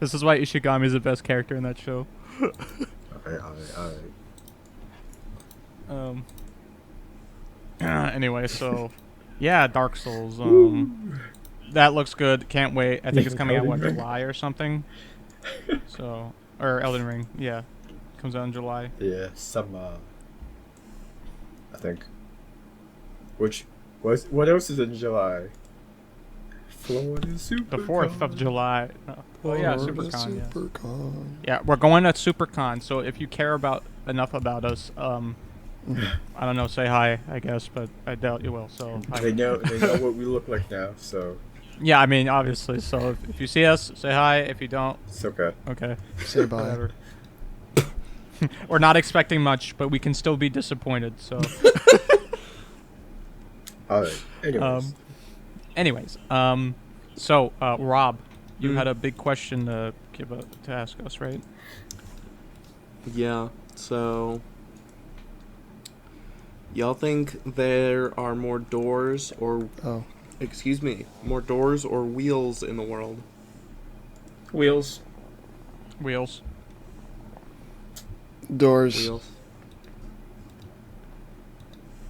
This is why Ishigami is the best character in that show. Alright. Anyway, so yeah, Dark Souls. That looks good. Can't wait. I think it's coming out what, Elden Ring. July or something. So, or Elden Ring, yeah, comes out in July. Yeah, I think. What else is in July? Florida Super. The 4th of July. Oh yeah, Florida SuperCon. Yeah. SuperCon. Yeah, we're going to SuperCon. So if you care enough about us, I don't know, say hi, I guess, but I doubt you will. So They know what we look like now, so yeah, I mean, obviously. So if you see us, say hi. If you don't, it's okay. okay, Say bye. whatever. We're not expecting much, but we can still be disappointed. So, Alright. Anyways. So Rob, you Mhm. had a big question to ask us, right? Yeah, so y'all think there are more doors or Oh, more doors or wheels in the world? Wheels. Wheels. doors. Wheels.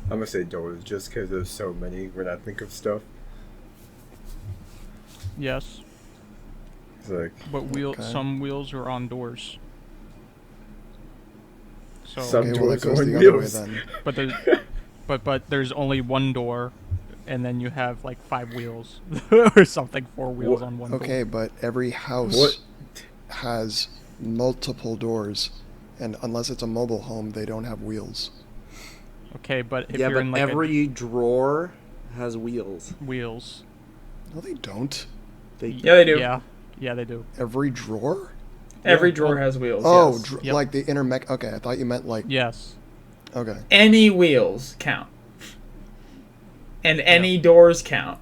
I'm gonna say doors just because there's so many when I think of stuff. Yes, It's like but Okay. some wheels are on doors. So, Some Okay, well that doors goes on the other way wheels. then. but there's, but there's only one door, and then you have like 5 wheels or something, 4 wheels What? on one door. Okay, but every house What? has multiple doors, and unless it's a mobile home, they don't have wheels. Okay, but if Yeah, you're but in like every drawer has wheels. wheels, No, they don't. Yeah, they do. Yeah, they do. Every drawer? Every Yeah, drawer well- has wheels. Oh, yes. Yep. like the intermech. Okay, I thought you meant like. Yes. Okay. Any wheels count. And any doors count.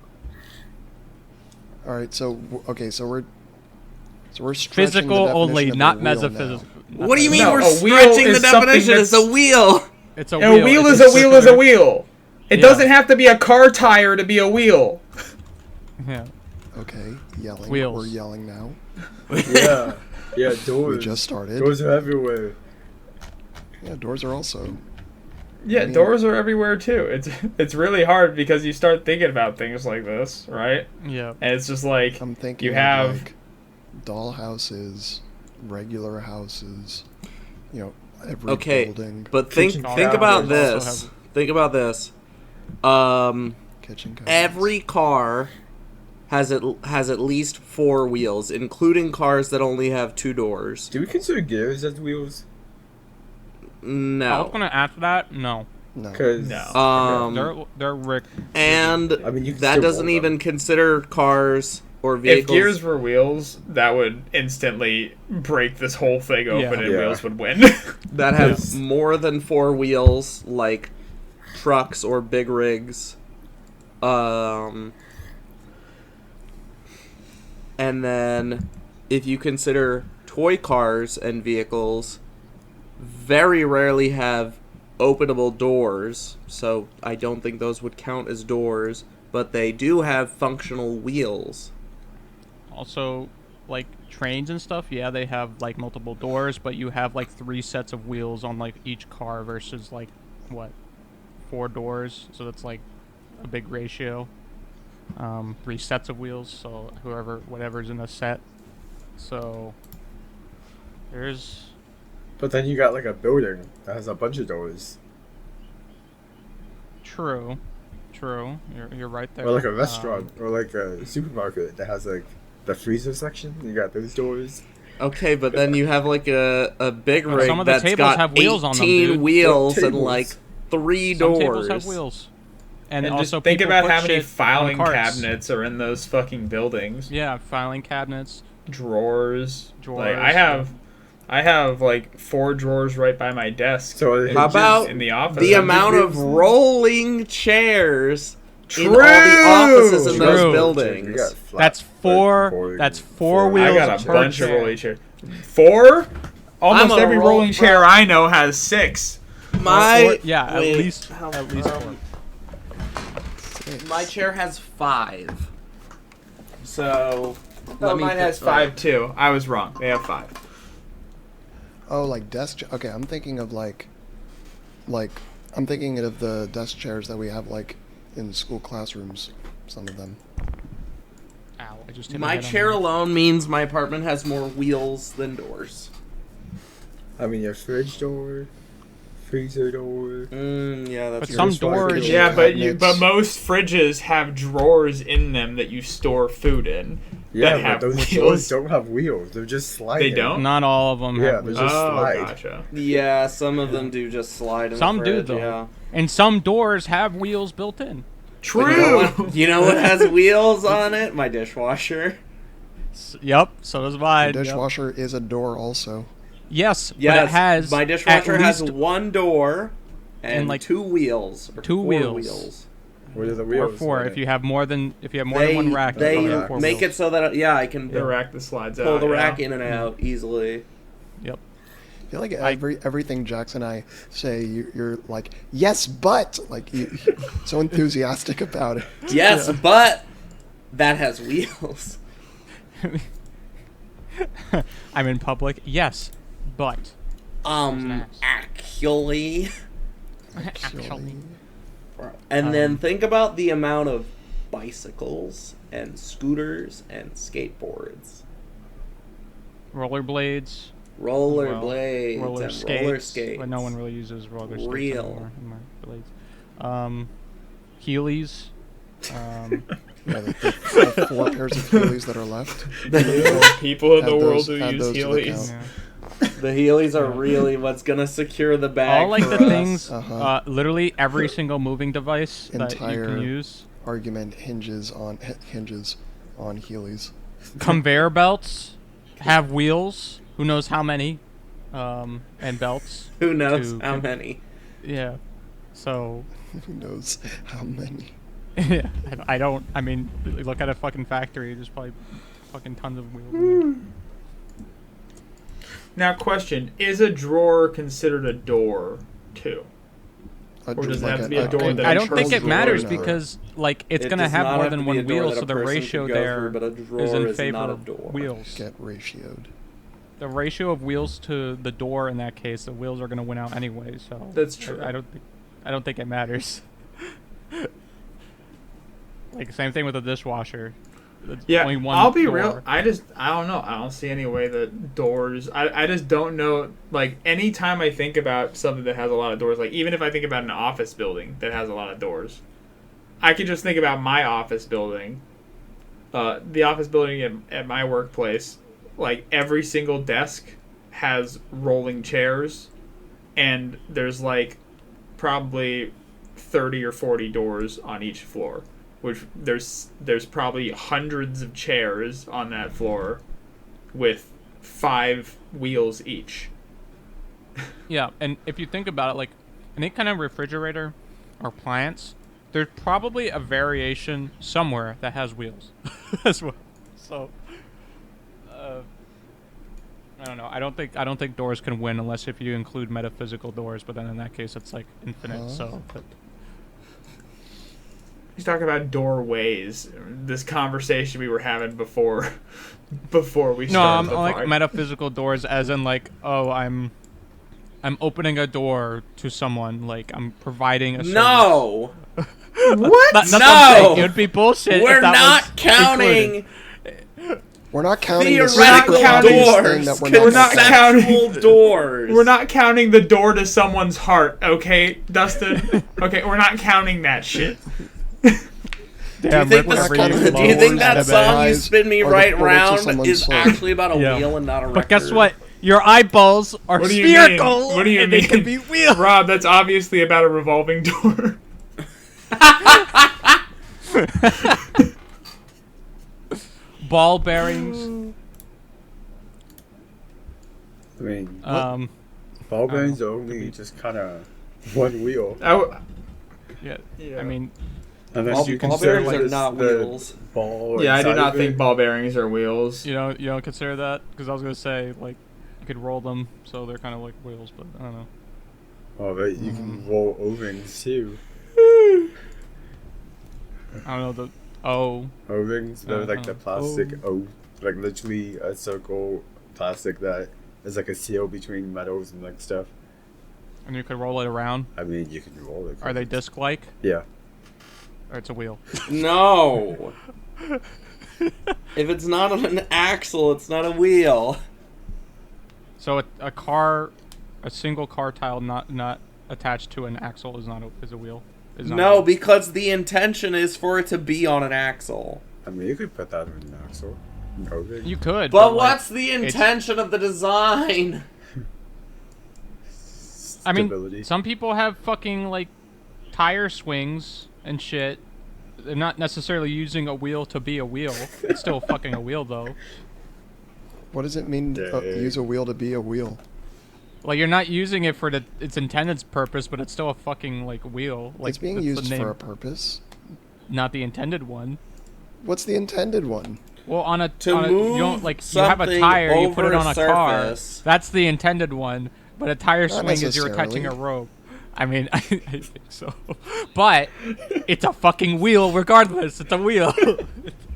All right. So okay. So we're stretching Physical the only, definition of not a wheel metaphysical. now. What do you mean No, we're a wheel stretching the is something definition? It's a that's- wheel. It's a And wheel. a wheel It's is a wheel is a circular- wheel. It Yeah. doesn't have to be a car tire to be a wheel. Yeah. Okay. Yelling. Wheels. We're yelling now. Yeah. Yeah, doors. We just started. Doors are everywhere. Yeah, doors are also. Yeah, I mean- doors are everywhere too. It's really hard because you start thinking about things like this, right? Yeah. And it's just like I'm thinking you of, have like doll houses, regular houses. You know, every Okay, building, but think Kitchen about counters this. also Think about this. kitchen cabinets. Every car has at least 4 wheels, including cars that only have 2 doors. Do we consider gears as wheels? I was No. gonna ask that. No. No. Because No. They're Rick. And I mean, you can that still doesn't roll them. even consider cars or if vehicles. gears were wheels, that would instantly break this whole thing open, Yeah. and Yeah. wheels would win. that have Yes. more than 4 wheels, like trucks or big rigs. And then if you consider toy cars and vehicles, very rarely have openable doors, so I don't think those would count as doors, but they do have functional wheels. Also, like trains and stuff. Yeah, they have like multiple doors, but you have like 3 sets of wheels on like each car versus like what, 4 doors. So that's like a big ratio. 3 sets of wheels. So whatever's in a set. So there's But then you got like a building that has a bunch of doors, true. You're right there. or like a restaurant, or like a supermarket that has like the freezer section. You got those doors. Okay, but then you have like a big But rig some of the that's tables got have wheels on them, 18 dude. wheels What and tables? like 3 Some doors. tables have wheels. And just also think people about put how many shit on filing carts. cabinets are in those fucking buildings. Yeah, filing cabinets. Drawers. Like Drawers, I have like 4 drawers right by my desk. So How about in the office? the amount of rolling chairs in all the offices in True. those You buildings? got flat- That's four. four- That's four four- wheels. I got a per bunch of chair. rolling chairs. 4? Almost I'm a every roll- rolling chair I know has 6. My Yeah, wait, at least how- at least four. My chair has 5. So Mine has 5 too. I was wrong. They have 5. Oh, like desk. Okay, I'm thinking of like I'm thinking of the desk chairs that we have like in school classrooms. Some of them. Ow! I just hit My head on chair the- alone means my apartment has more wheels than doors. I mean, your fridge door, freezer door. Yeah, that's But true. some Dishwasher doors. kitchen Yeah, but cabinets. most fridges have drawers in them that you store food in. Yeah, that have but those wheels. doors don't have wheels. They're just sliding. They don't? Not all of them Yeah, have there's wheels. just slide. Gotcha. Yeah, some of them do just slide in Some the do fridge, though, yeah. and some doors have wheels built in. But You know, True. you know what has wheels on it? My dishwasher. Yep. So does mine. The yep. dishwasher is a door also. Yes, but Yes, it has my dishwasher at has least one door and like 2 wheels. Or 2 4 wheels. Where are the or wheels? 4 on if it? you have more than more They, than one rack. you they probably have 4 make wheels. it so that I can The rack that slides pull out. the yeah. rack in and out easily. Yep. I feel like everything Jax and I say, you're like, yes, but like you so enthusiastic about it. Yes, but that has wheels. I'm in public. Yes, but Actually. actually, And then think about the amount of bicycles and scooters and skateboards. rollerblades, Rollerblades roller and skates, roller skates. but no one really uses roller skates Real. anymore. Blades. Heelys. Yeah, the 4 pairs of Heelys that are left. People in the Add world those- who add use those to the Heelys. count. Yeah. The Heelys are really what's gonna secure the bag. All like for the us. things, Uh-huh. literally every single moving device that you Entire- can use. Argument hinges on Heelys. Conveyor belts have wheels. Who knows how many? And belts. Who knows to- how many? Yeah. So. Who knows how many? Yeah. I don't. I mean, look at a fucking factory. There's probably fucking tons of wheels. In there. Now, question: is a drawer considered a door too? Or does it have to be a door that I don't think controls it the matters door? because like it's It gonna does have not more have than to be one a door wheel, that so a the person ratio could go there through, but a is drawer in is favor not a of door. wheels. Get ratioed. The ratio of wheels to the door in that case, the wheels are gonna win out anyway. So That's true. I don't think it matters. Like same thing with the dishwasher. It's Yeah, only one I'll be door. real. I don't know. I don't see any way that doors. I just don't know. Like anytime I think about something that has a lot of doors, like even if I think about an office building that has a lot of doors, I could just think about my office building. The office building at my workplace, like every single desk has rolling chairs, and there's like probably 30 or 40 doors on each floor. Which there's probably hundreds of chairs on that floor with 5 wheels each. Yeah, and if you think about it, like any kind of refrigerator or appliance, there's probably a variation somewhere that has wheels as well. So, I don't know. I don't think doors can win unless if you include metaphysical doors. But then in that case, it's like infinite. So, but He's talking about doorways. This conversation we were having before we started no, I'm the like pod. metaphysical doors, as in like, oh, I'm opening a door to someone. Like I'm providing a service. No! What? No! That's what I'm saying. It would be bullshit. if We're that not was counting included. We're not counting the theoretical super obvious thing doors. that We're not gonna count. counting- Conceptual doors. We're not counting the door to someone's heart, okay, Dustin? Okay, we're not counting that shit. Do you think, We're not the, counting the do you think that doors, song the "You eyes, Spin Me or the Right portal to Round" someone's is soul. actually about a Yeah. wheel and not a record? But guess what? Your eyeballs are What do you mean? spherical. What do you and mean? They can be wheels. Rob, that's obviously about a revolving door. Ball bearings. I mean, I ball bearings don't are know. only just kind of one wheel. Yeah. Yeah. I mean, Unless you Ball consider bearings are this not the wheels. Ball Yeah, I do inside not of think it. ball bearings are wheels. you don't consider that, because I was gonna say like you could roll them, so they're kind of like wheels, but I don't know. Oh, but you can roll O-rings too. I don't know the O-rings, they're like the plastic Oh. like literally a circle plastic that is like a seal between metals and like stuff. and you could roll it around. I mean, you can roll it. Are they disc-like, Yeah. or it's a wheel? No. If it's not on an axle, it's not a wheel. So a single car tile not attached to an axle is a wheel. Is not a No, wheel. because the intention is for it to be on an axle. I mean, you could put that on an axle. An O-ring. You could. But like, what's the intention of the design? I mean, Stability. some people have fucking like tire swings and shit. They're not necessarily using a wheel to be a wheel. It's still fucking a wheel though. What does it mean to Dang. use a wheel to be a wheel? Like you're not using it for its intended purpose, but it's still a fucking like wheel. Like It's being that's the used name, for a purpose. not the intended one. What's the intended one? Well, To you move don't like you have a something tire, you put over it on a a car. surface. That's the intended one. But a tire Not swing is you're attaching a necessarily. rope. I mean, I think so. But it's a fucking wheel regardless. It's a wheel.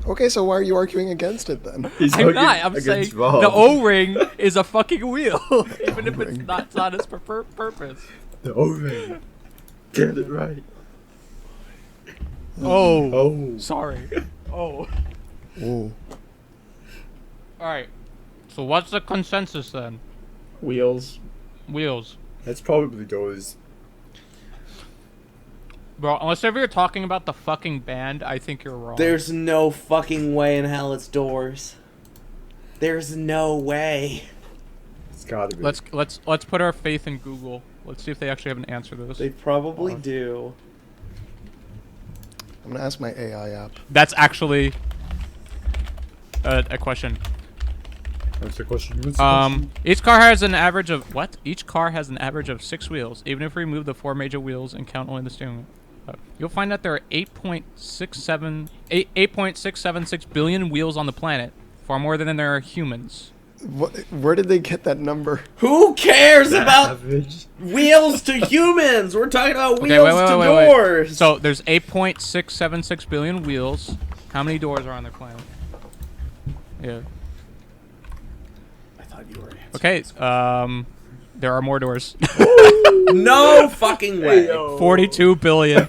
Okay, so why are you arguing against it then? He's I'm arguing not. I'm saying against Rob. the O-ring is a fucking wheel, even if it's O-ring. not its purpose. The O-ring. Get it right. Oh, Oh. sorry. Oh. Ooh. All right. So what's the consensus then? Wheels. Wheels. That's probably goes. Bro, unless if you're talking about the fucking band, I think you're wrong. There's no fucking way in hell it's doors. There's no way. It's gotta be. Let's put our faith in Google. Let's see if they actually have an answer to this. They probably do. I'm gonna ask my AI app. That's actually a question. What's the question? What's the question? Each car has an average of what? Each car has an average of 6 wheels. Even if we remove the 4 major wheels and count only the steering wheel, you'll find that there are 8.676 billion wheels on the planet, far more than there are humans. Where did they get that number? Who cares about Average. wheels to humans? We're talking about Okay, wheels wait, to wait, wait. doors. So there's 8.676 billion wheels. How many doors are on the planet? Yeah. I thought you were. Okay. There are more doors. No fucking way. 42 billion.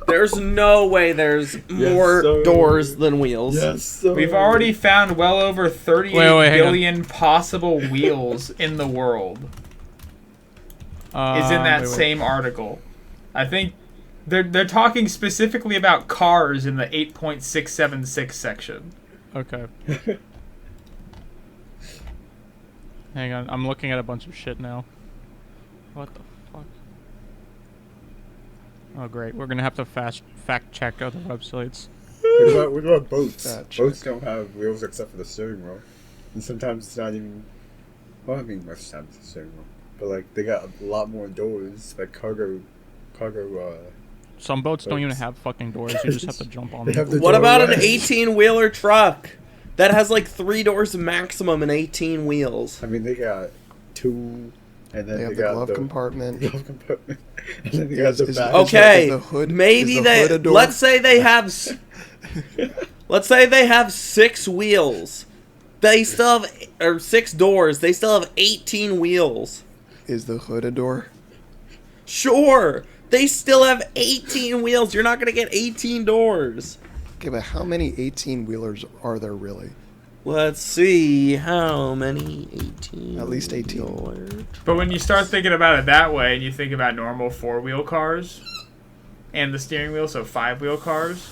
There's no way there's more sir. doors than wheels. Yes, sir. We've already found well over 38 Wait, hang on. billion possible wheels in the world. Is in that wait. same article. I think they're talking specifically about cars in the 8.676 section. Okay. Hang on, I'm looking at a bunch of shit now. What the fuck? Oh great, we're gonna have to fact check other websites. What about boats? That Boats check. don't have wheels except for the steering wheel. And sometimes it's not even. Well, I mean, most times it's the steering wheel. But, like, they got a lot more doors, like cargo. Some boats don't even Boats. have fucking doors. You just have to jump on They them. have the What about an doorway. 18-wheeler truck that has like 3 doors maximum and 18 wheels? I mean, they got 2, and then They they, have the got glove the compartment. glove compartment, and then they Is- got the is- back. Okay, Is the hood- maybe is the they. hood a door? Let's say they have. Let's say they have 6 wheels. They still have, or 6 doors. They still have 18 wheels. Is the hood a door? Sure, they still have 18 wheels. You're not gonna get 18 doors. Okay, but how many 18-wheelers are there really? Let's see how many 18. At least 18. doors. But when you start thinking about it that way, and you think about normal 4-wheel cars and the steering wheel, so 5-wheel cars,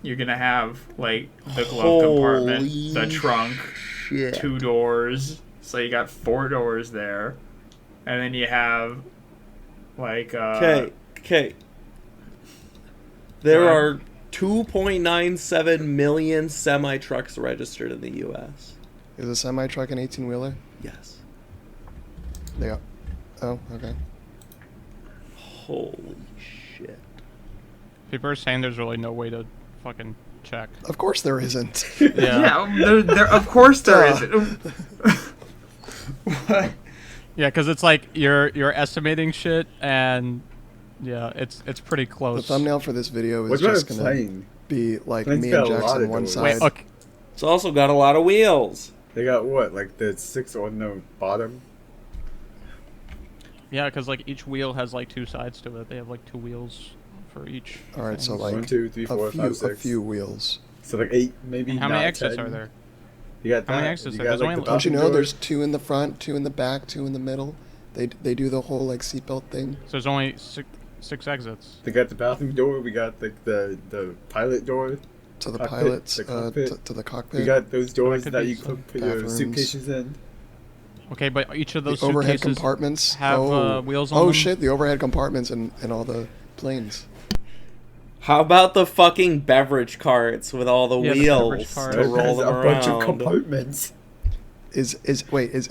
you're gonna have like the glove compartment, the trunk, Shit. 2 doors, so you got 4 doors there, and then you have like Okay. There Right. are 2.97 million semi-trucks registered in the U.S. Is a semi truck an 18-wheeler? Yes. They got. Oh, okay. Holy shit. People are saying there's really no way to fucking check. Of course there isn't. Yeah. There, of course there Duh. isn't. What? Yeah, because it's like you're estimating shit, and yeah, it's pretty The close. thumbnail for this video is What's about just a gonna plane? be like Plane's me got and a lot Jackson of one doors. side. Wait, okay. It's also got a lot of wheels. They got what? Like the 6 on the bottom? Yeah, because like each wheel has like 2 sides to it. They have like 2 wheels for each. All right, so thing. like 1, 2, 3, 4, a 5, few 6. wheels. So like 8, maybe. And how many not exits 10. are there? You got How many that. exits You are got, there? like, There's the only- Don't you bathroom know door. there's 2 in the front, 2 in the back, 2 in the middle? They do the whole like seatbelt thing. So there's only six exits. They got the bathroom door. We got like the pilot door. To the Cockpit, pilots, the cockpit. to the cockpit. We got those doors could that be you some could put your bathrooms. suitcases in. Okay, but each of the those overhead suitcases compartments have wheels on Oh them. shit, the overhead compartments and all the planes. How about the fucking beverage carts with all the Yeah, the wheels beverage carts. to It roll has them a bunch of around? compartments. Is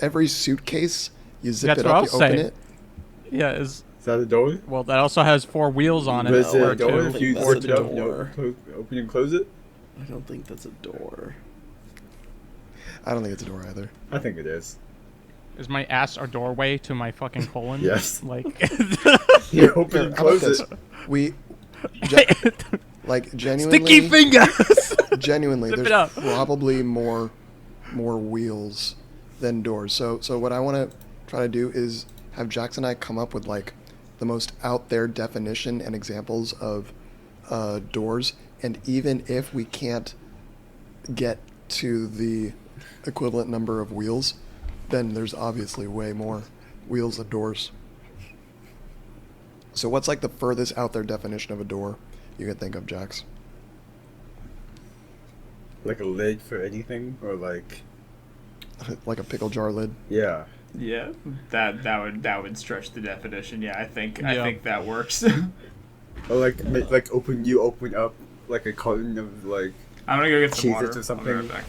every suitcase you zip That's it what up, I'll you open say. it? Yeah, Is that a door? well that also has 4 wheels on it. Is it or a door? 2. If you That's zip a it up, you door. open and close it? I don't think that's a door. I don't think it's a door either. I think it is. Is my ass a doorway to my fucking colon? Yes. Like. You open Here, and how about close this? it. We like genuinely Sticky fingers. genuinely Zip it there's up. probably more wheels than doors. So what I want to try to do is have Jackson and I come up with like the most out there definition and examples of doors, and even if we can't get to the equivalent number of wheels, then there's obviously way more wheels than doors. So what's like the furthest out there definition of a door you can think of, Jax? Like a lid for anything, or like Like a pickle jar lid? yeah. Yeah, that would stretch the definition. Yeah, I think Yeah. that works. Or like open up like a carton of like I'm gonna go get some Cheez-Its water. or I'll something. be right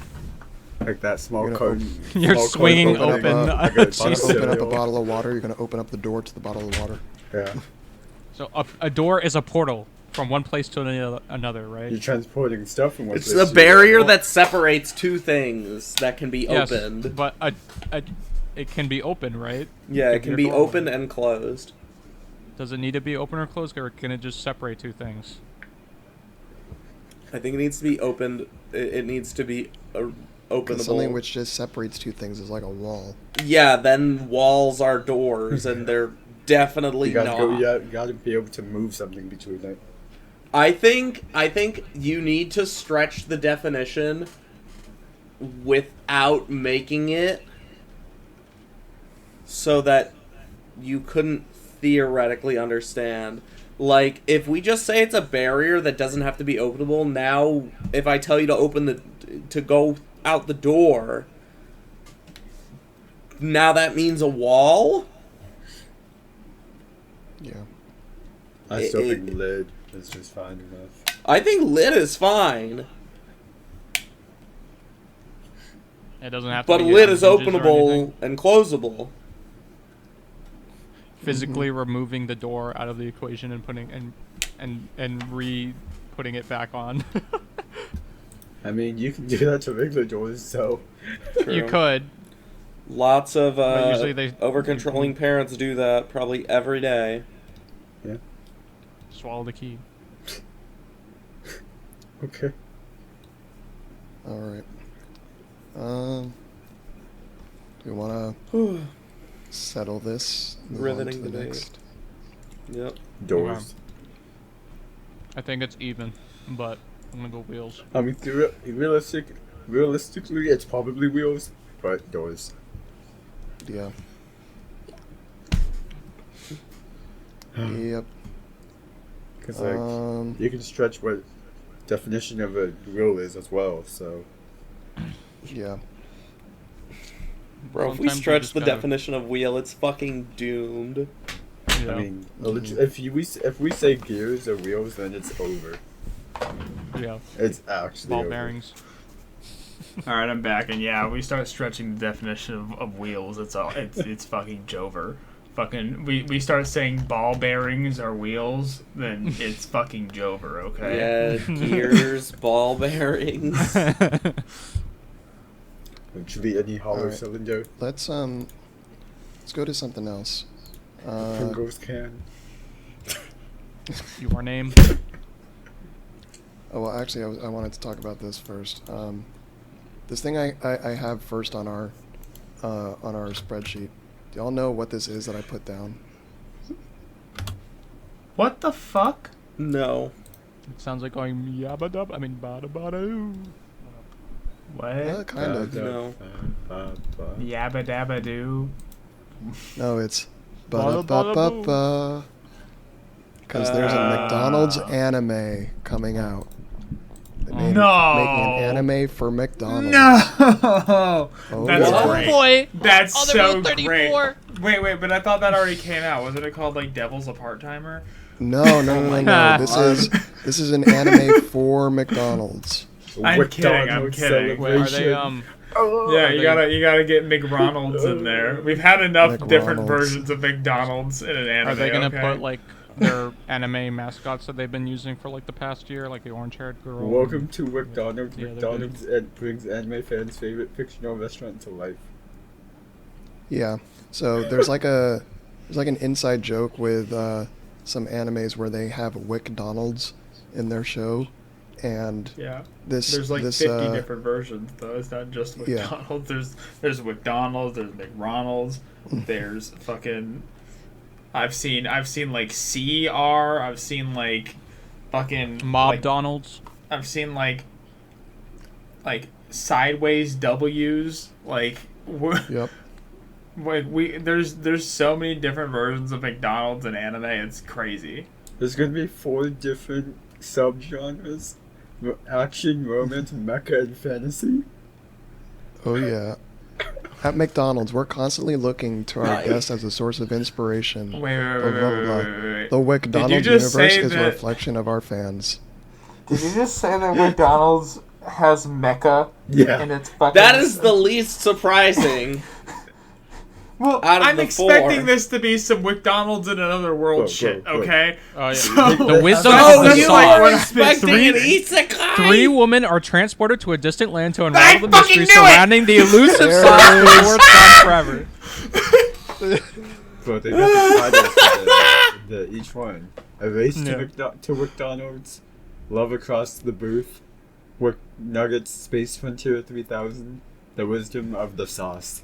back. that small You're gonna carton. You're small swinging carton open like a Cheez-Its. bottle of Open up a cereal. bottle of water. You're gonna open up the door to the bottle of water. Yeah. So a door is a portal from one place to another, right? You're transporting stuff from one It's place a to barrier another. that separates 2 things that can be Yes, opened. but it can be open, right? Yeah, it Like can your be doorway. opened and closed. Does it need to be open or closed, or can it just separate 2 things? I think it needs to be opened. It needs to be openable. Something which just separates 2 things is like a wall. Yeah, then walls are doors, and they're definitely You gotta not. you gotta be able to move something between it. I think you need to stretch the definition without making it so that you couldn't theoretically understand. Like, if we just say it's a barrier that doesn't have to be openable, now if I tell you to go out the door, now that means a wall? Yeah. I still It- think lid is just fine enough. I think lid is fine, It doesn't have to. but be lid is hinges or openable anything. and closable. Physically removing the door out of the equation and putting and putting it back on. I mean, you can do that to regular doors, so You True. could. Lots of But usually they- over-controlling parents do that probably every day. Swallow the key. okay. All right. Do we want to settle this? Move on Riveting to the debate. next. Yep. Doors. I think it's even, but I'm gonna go wheels. I mean, realistically, it's probably wheels, but doors. Yeah. Yep. Because like Um, you can stretch what definition of a wheel is as well. So yeah. Bro, if we Sometimes you stretch just the gotta- definition of wheel, it's fucking doomed. Yeah. I mean, if we say gears or wheels, then it's over. Yeah. It's actually Ball over. bearings. All right, I'm back, and yeah, we start stretching the definition of wheels. It's fucking Jover. Fucking we start saying ball bearings are wheels, then it's fucking Jover. Okay. Yeah, gears, ball bearings. It should be any hollow Alright. cylinder. Let's go to something else. Pringles can. Your name. Oh well, actually, I wanted to talk about this first. This thing I have first on our spreadsheet. Do y'all know what this is that I put down? What the fuck? No. It sounds like going yabba dub. I mean bada bada. What? Kind of. No. Yabba dabba doo. No, it's Bada bada boo. ba because there's a McDonald's anime coming out. They made- No. making an anime for McDonald's. No. Oh, That's yeah. great. boy. That's Oh, so Rule 34. great. Wait, but I thought that already came out. Wasn't it called like Devil's a Part-Timer? No. God. This is an anime for McDonald's. I'm kidding. Wait, are they Yeah, you gotta get McRonald's in there. We've had enough different McRonald's. versions of McDonald's in an anime. Are they gonna okay? put like their anime mascots that they've been using for like the past year, like the orange-haired girl? Welcome to McDonald's. Yeah, they're McDonald's brings anime fans' favorite fictional restaurant to life. Yeah. So there's like an inside joke with some animes where they have McDonald's in their show, and Yeah. this There's like this 50 different versions though. It's not just Yeah. McDonald's. There's McDonald's. There's McRonald's. There's fucking. I've seen like CR. I've seen like fucking Mob like, Donald's. I've seen like sideways W's. Like Yep. there's so many different versions of McDonald's in anime. It's crazy. There's gonna be 4 different subgenres: action, romance, mecha, and fantasy. Oh yeah. At McDonald's, we're constantly looking to our guests as a source of inspiration. Wait. Blah, blah, blah. The McDonald's just universe say is a that- reflection of our fans. Did you just say that McDonald's has mecha Yeah. and it's fucking? That is the least surprising. Well, out of I'm the expecting 4. this to be some McDonald's in another world Whoa, shit. whoa. Okay. Oh yeah. So- The wisdom Oh, of the you song. are what I- expecting an three- isekai? 3 women are transported to a distant land to I unravel the fucking mystery knew it! surrounding the elusive There song it of is. the Lord Gone Forever. But they got the titles for each one. A race Yeah. to McDonald's, Love Across the Booth, Nuggets Space Frontier 3000, The Wisdom of the Sauce.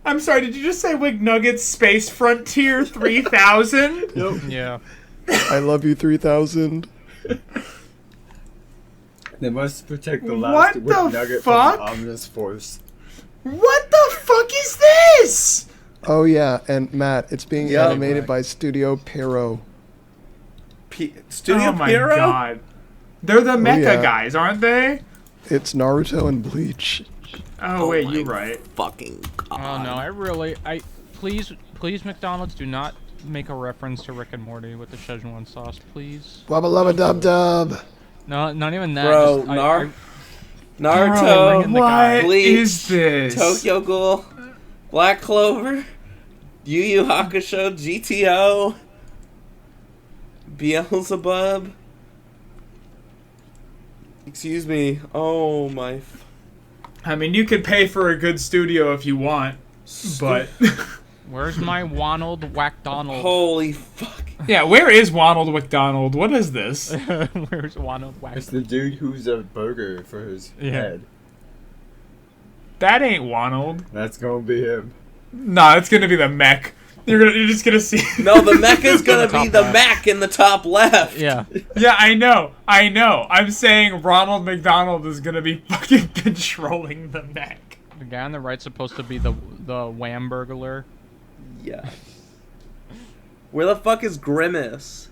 I'm sorry. Did you just say McNuggets Space Frontier 3000? Yeah. I love you 3000. They must protect the What last the Wick Nugget fuck? from the ominous force. What the fuck is this? Oh yeah, and Matt, it's being Yeah. animated by Studio Pierrot. Studio Oh my Pierrot? god. They're the mecha yeah. guys, aren't they? It's Naruto and Bleach. Oh, wait, my you're right. Fucking Oh god. no, please McDonald's do not make a reference to Rick and Morty with the Szechuan sauce, please. Wabba lubba dub dub. No, not even that. Bro, just- Naruto, ringing the guy. What Bleach, is this? Tokyo Ghoul, Black Clover, Yu Yu Hakusho, GTO, Beelzebub. Excuse me. Oh my. I mean, you could pay for a good studio if you want, but Where's my Wonald Wackdonald? Holy fuck. yeah, where is Ronald McDonald? What is this? Where's Wonald It's Wackdonald? the dude who's a burger for his Yeah. head. That ain't Ronald. That's gonna be him. Nah, it's gonna be the mech. You're just gonna see. No, the mecha's gonna be Top the left. Mac in the top left. Yeah. Yeah, I know. I'm saying Ronald McDonald is gonna be fucking controlling the mech. The guy on the right's supposed to be the Wham burglar. Yeah. Where the fuck is Grimace?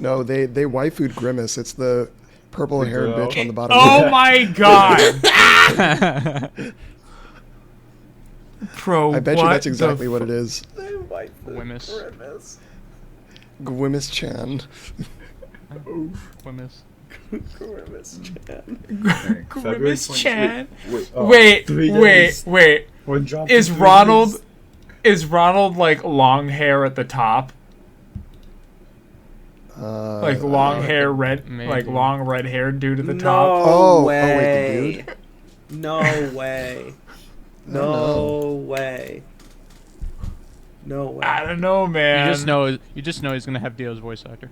No, they waifued Grimace. It's the purple-haired girl. bitch on the bottom. Oh my god. Bro, I bet you what that's the exactly what it is. Grimace. Grimace Chan. Grimace. Grimace Chan. Grimace Chan. Wait, 3 days. Wait. One drop Is in 3 Ronald days. is Ronald like long hair at the top? Like long hair red maybe. like long red haired dude at the No top? Oh, way. wait, the dude? No way. No No. way. No way. I don't know, man. You just know he's gonna have Dio's voice actor.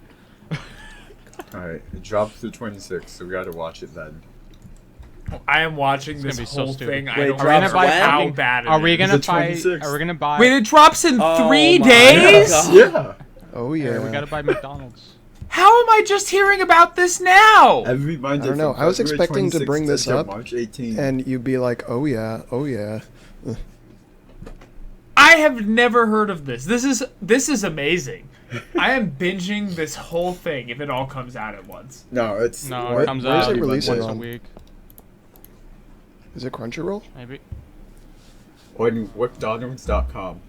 Alright, it drops the 26th, so we gotta watch it then. I am watching It's this gonna be so whole stupid. thing. I Wait, don't drops know when? how bad it Are we is. gonna The buy? 26th. Are we gonna buy? Wait, it drops in Oh 3 my days? God. Yeah! Oh, yeah. Yeah, we gotta buy McDonald's. How am I just hearing about this now? Every Monday. I don't know. from I was February expecting to 26th bring this until up, March 18th. And you'd be like, oh, yeah, oh, yeah. I have never heard of this. This is amazing. I am binging this whole thing if it all comes out at once. No, it's No, Where- it comes where's out it releasing once a on? week, Is it Crunchyroll? maybe. on WickDonalds.com.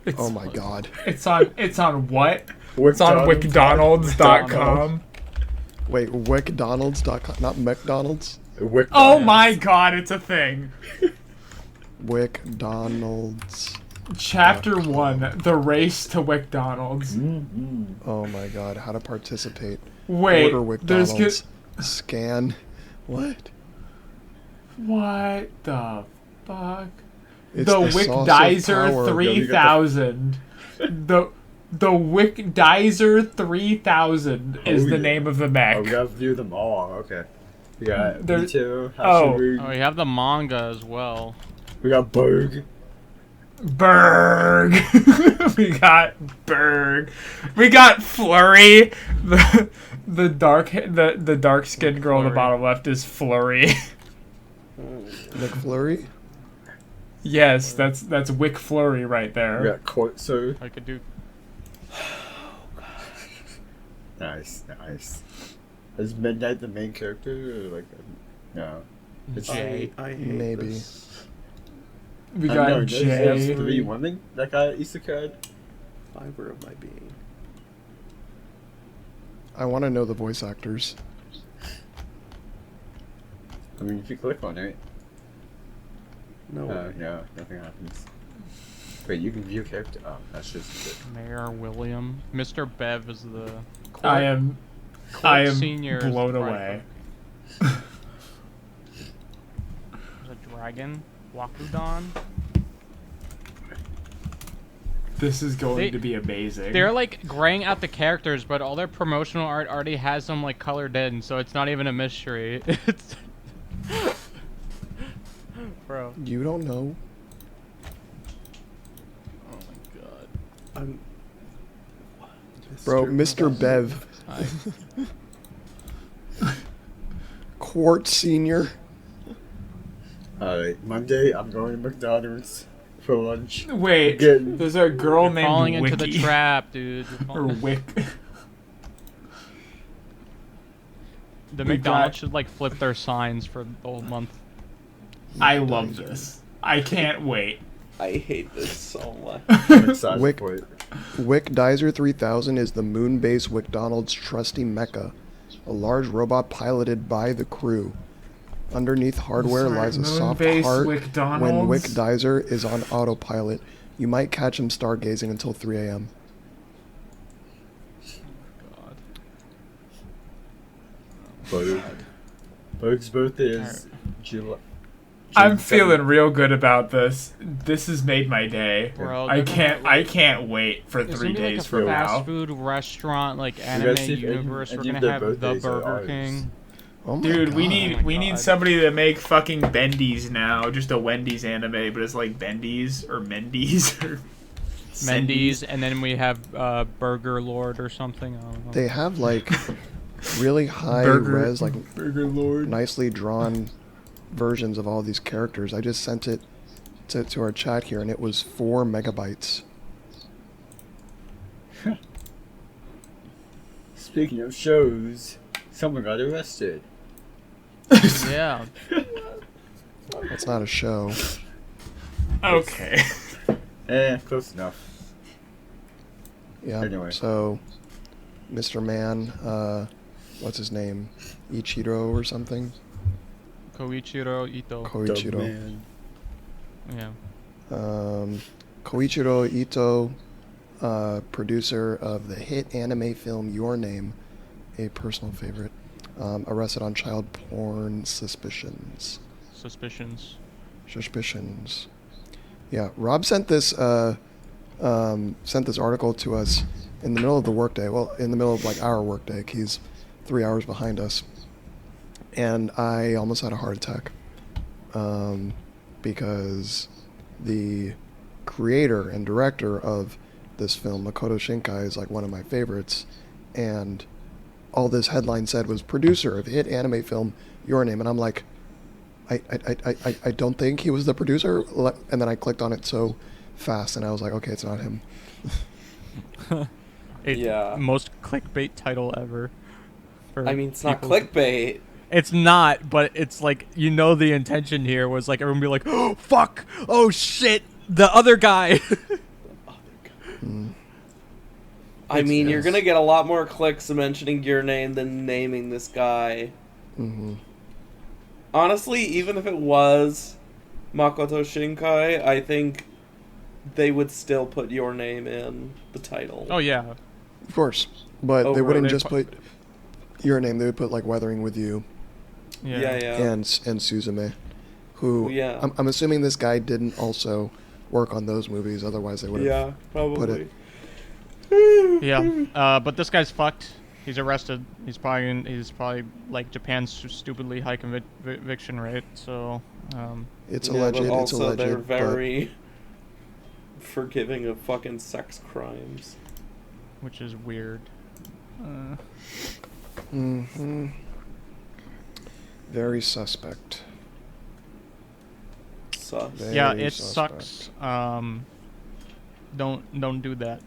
It's, Oh, my God. It's on what? It's on WickDonalds.com. Wait, WickDonalds.com, not McDonald's? Oh my god, it's a thing. WickDonalds. Chapter 1, The Race to McDonald's. Oh my God, how to participate. Wait, Order there's McDonald's. Scan. What? What the fuck? It's The the sauce of Wickdizer power. 3000. The Wickdizer 3000 is the yeah. name of the Oh, mech. we gotta view them all. Okay. We got There- Mito, oh. Hashiru, Oh, we have the manga as well. we got Berg. Berg. We got Berg. We got Flurry. The dark skinned girl on the Flurry. bottom left is Flurry. McFlurry? Yes, that's Wick Flurry right We there. got Kortsu. I could do. Nice. Is Midnight the main character? Or like, no. It's Jay. I hate Maybe. this. We I got know, there's Jay. 3 women that got isekai. Fiber of my being. I want to know the voice actors. I mean, if you click on it, No way. no, nothing happens. Wait, you can view character. Oh, that's just it. Mayor William. Mr. Bev is the. I am Senior is the blown bright away. one. There's a dragon. Wakudon. This is going They- to be amazing. They're like graying out the characters, but all their promotional art already has them like colored in, so it's not even a mystery. It's. Bro. You don't know? Oh my god. I'm. Bro, Mr. Bev. Quart Senior. Alright, Monday, I'm going to McDonald's for lunch. Wait, Again. there's a girl You're named falling Wiki. into the trap, dude. You're Or falling- Wick. The We McDonald's got- should like flip their signs for the whole month. I love this. I can't wait. I hate this so much. I'm excited Wick- for it. Wickdizer 3000 is the moon-based McDonald's trusty mecha, a large robot piloted by the crew. Underneath hardware Sorry, lies a soft moon-based heart. When McDonald's? Wickdizer is on autopilot, you might catch him stargazing until 3 a.m. God. Berg. Berg's birthday is July. I'm June feeling 7th. real good about this. This has made my day. Bro, I they're can't wait for There's 3 gonna be like days a from fast now. food restaurant, like guys anime see if any- universe. We're any of gonna their have the birthdays are Burger ours? King. Oh my Dude, we God. need my we need God. somebody to make fucking Bendy's now. Just a Wendy's anime, but it's like Bendy's or Mendy's or Mendy's, and then we have Burger Lord or something. I don't know. They have like really high Burger- res, like Burger Lord. nicely drawn versions of all these characters. I just sent it to our chat here, and it was 4 megabytes. Speaking of shows, someone got arrested. Yeah. That's not a show. Okay. Close enough. Yeah. Anyway. So Mr. Man, what's his name? Ichiro or something? Koichiro Ito. Koichiro. Man. Yeah. Koichiro Ito, producer of the hit anime film Your Name, a personal favorite. Arrested on child porn suspicions. Suspicions. Yeah, Rob sent this article to us in the middle of the workday. Well, in the middle of like our workday. He's 3 hours behind us, and I almost had a heart attack because the creator and director of this film, Makoto Shinkai, is like one of my favorites, and all this headline said was producer of hit anime film Your Name, and I'm like, I don't think he was the producer. And then I clicked on it so fast, and I was like, okay, it's not him. Yeah. Most clickbait title ever. I mean, it's not people- clickbait. It's not, but it's like, you know, the intention here was like everyone be like, oh, fuck, oh shit, the other guy. I mean, you're yes. gonna get a lot more clicks mentioning Your Name than naming this guy. Mm-hmm. Honestly, even if it was Makoto Shinkai, I think they would still put Your Name in the title. Oh yeah. Of course, but they Over- wouldn't they just pu- put Your Name. They would put like Weathering with You Yeah. and Suzume, who Yeah. I'm assuming this guy didn't also work on those movies. Otherwise, they would have. Yeah, probably. Put it. Yeah. But this guy's fucked. He's arrested. He's probably like Japan's stupidly high conviction rate. So, It's Yeah, alleged. but It's also alleged. they're but very forgiving of fucking sex crimes. which is weird. very suspect. Sus. Very Yeah, it suspect. sucks. Don't do that.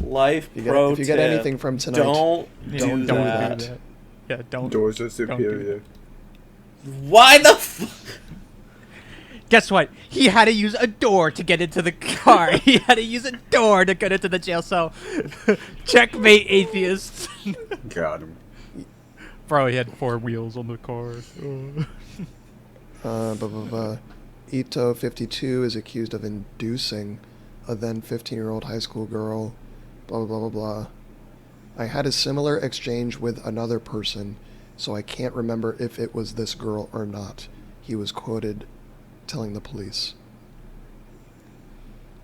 Life If pro you get tip, anything from tonight, don't Yeah, do don't that. Yeah, don't. Doors are do superior. Why the fuck? Guess what? He had to use a door to get into the car. He had to use a door to get into the jail cell. Checkmate, atheists. Got him. Bro, he had 4 wheels on the car. Ito 52 is accused of inducing a then 15-year-old high school girl. Blah blah blah blah blah. I had a similar exchange with another person, so I can't remember if it was this girl or not. He was quoted telling the police.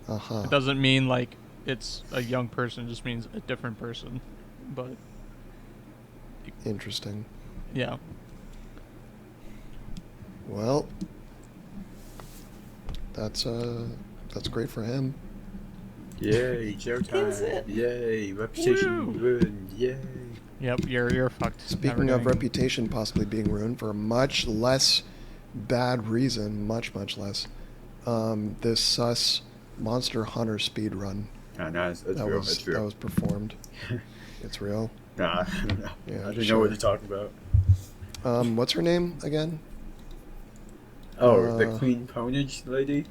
It doesn't mean like it's a young person. It just means a different person. But Interesting. yeah. Well, that's great for him. Yay, Is showtime. it? Yay, reputation ruined. Yay. Yep, you're fucked. Speaking of reputation possibly being ruined for a much less bad reason, much less, this sus Monster Hunter speed run Nah, it's real. It's real. that was performed. It's real. Nah, I don't know. Yeah, I didn't sure. know what you're talking about. What's her name again? Oh, the Queen Ponage lady?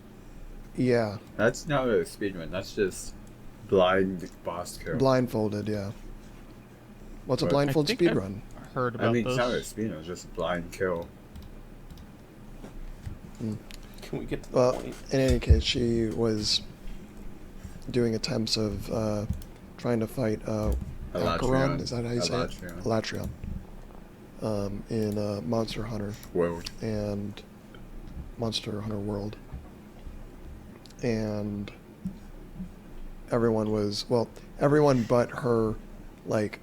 Yeah, That's not really a speedrun. That's just blind boss kill. blindfolded. Yeah. What's a What? blindfold I think speed I've run? heard about I mean, this. it's not really a speedrun. It's just a blind kill. Can we get to the Well, point? in any case, she was doing attempts of trying to fight Acheron. Is that how you say it? Elatrion. Elatrion. In Monster Hunter World. and Monster Hunter World. And everyone but her, like,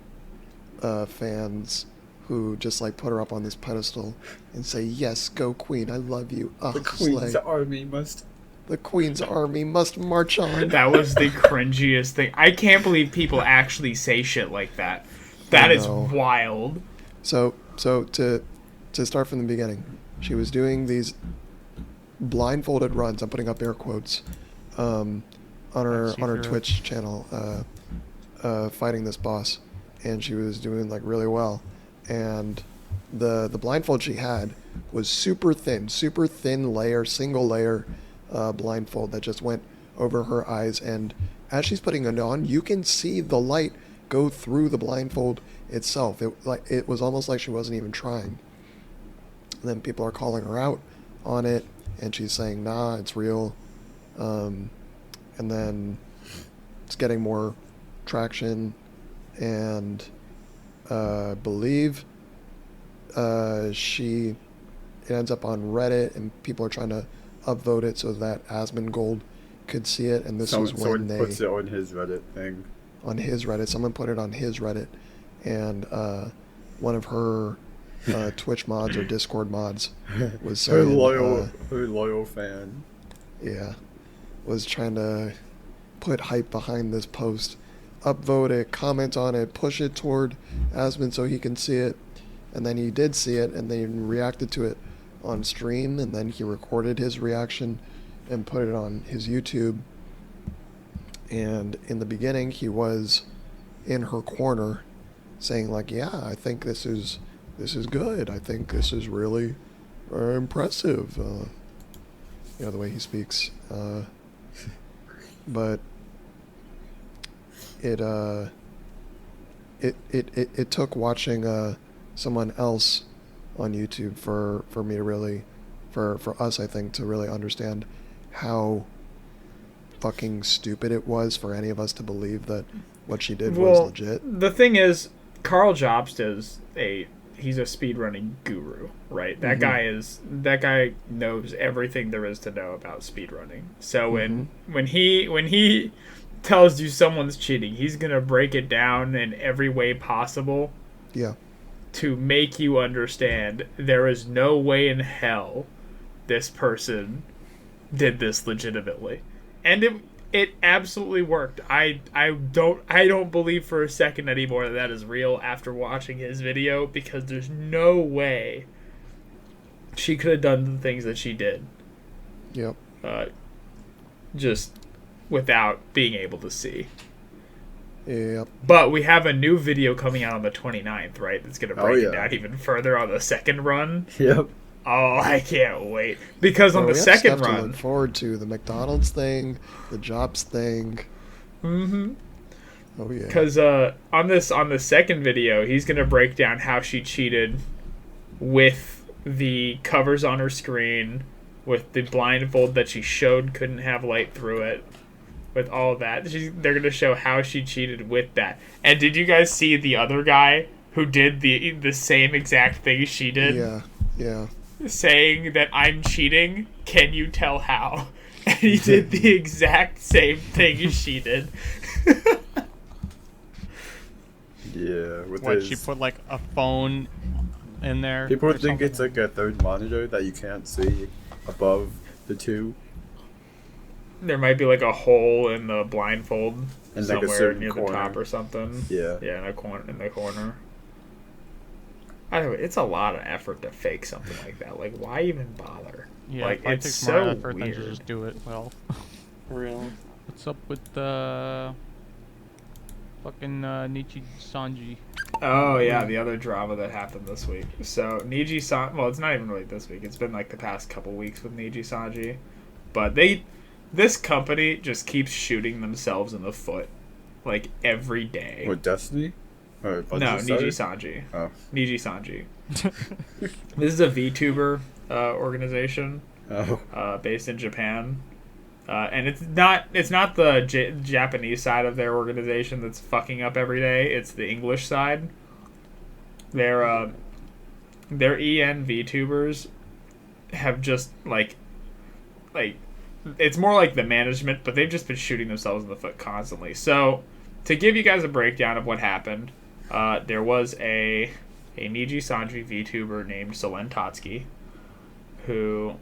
fans who just, like, put her up on this pedestal and say, yes, go Queen, I love you. Ugh, The Queen's slay. army must... The Queen's army must march on. That was the cringiest thing. I can't believe people actually say shit like that. That is know. wild. So to start from the beginning, she was doing these blindfolded runs. I'm putting up air quotes on her through Twitch channel, fighting this boss, and she was doing like really well. And the blindfold she had was super thin layer, single layer blindfold that just went over her eyes, and as she's putting it on, you can see the light go through the blindfold itself. It was almost like she wasn't even trying. And then people are calling her out on it, and she's saying, "Nah, it's real." And then it's getting more traction, and I believe it ends up on Reddit, and people are trying to upvote it so that Asmongold could see it. And this is when someone they puts it on his Reddit thing. On his Reddit, someone put it on his Reddit, and one of her Twitch mods or Discord mods was Her saying, loyal fan. yeah, was trying to put hype behind this post, upvote it, comment on it, push it toward Asmon so he can see it, and then he did see it, and they reacted to it on stream, and then he recorded his reaction and put it on his YouTube. And in the beginning, he was in her corner saying, like, yeah, I think this is good. I think this is really impressive. You know, the way he speaks. But it took watching someone else on YouTube for me to really, for us, I think, to really understand how fucking stupid it was for any of us to believe that what she did was legit. The thing is, Carl Jobst he's a speedrunning guru, right? That guy knows everything there is to know about speedrunning. So when he tells you someone's cheating, he's gonna break it down in every way possible. Yeah. To make you understand there is no way in hell this person did this legitimately. And it absolutely worked. I don't believe for a second anymore that is real after watching his video, because there's no way she could have done the things that she did. Yep. Just without being able to see. Yep. But we have a new video coming out on the 29th, right? That's going to break it down even further on the second run. Yep. Oh, I can't wait. Because on the second stuff run... to look forward to. The McDonald's thing, the Jobs thing. Mm-hmm. Oh, yeah. Because on the second video, he's going to break down how she cheated with the covers on her screen, with the blindfold that she showed couldn't have light through it, with all of that. They're going to show how she cheated with that. And did you guys see the other guy who did the same exact thing she did? Yeah, yeah. Saying that I'm cheating, can you tell how? And he did the exact same thing she did. Yeah, with What, she put like a phone in there? People or think something? it's like a third monitor that you can't see above the two. There might be like a hole in the blindfold And like a somewhere certain near corner. the top or something. Yeah. Yeah, in the corner. Either way, it's a lot of effort to fake something like that. Like, why even bother? Yeah, like, it probably it's takes so more effort weird. than to just do it well. For real. What's up with fucking Nichi Sanji? Oh yeah, the other drama that happened this week. So Niji Sanji, well, it's not even really this week. It's been like the past couple weeks with Niji Sanji, but this company just keeps shooting themselves in the foot, like every day. What, Destiny? Or No, Bungie Niji started? Sanji. Oh. Niji Sanji. This is a VTuber organization based in Japan. And it's not the Japanese side of their organization that's fucking up every day. It's the English side. Their EN VTubers have just like it's more like the management, but they've just been shooting themselves in the foot constantly. So to give you guys a breakdown of what happened, there was a Niji Sanji VTuber named Solen Tatsuki who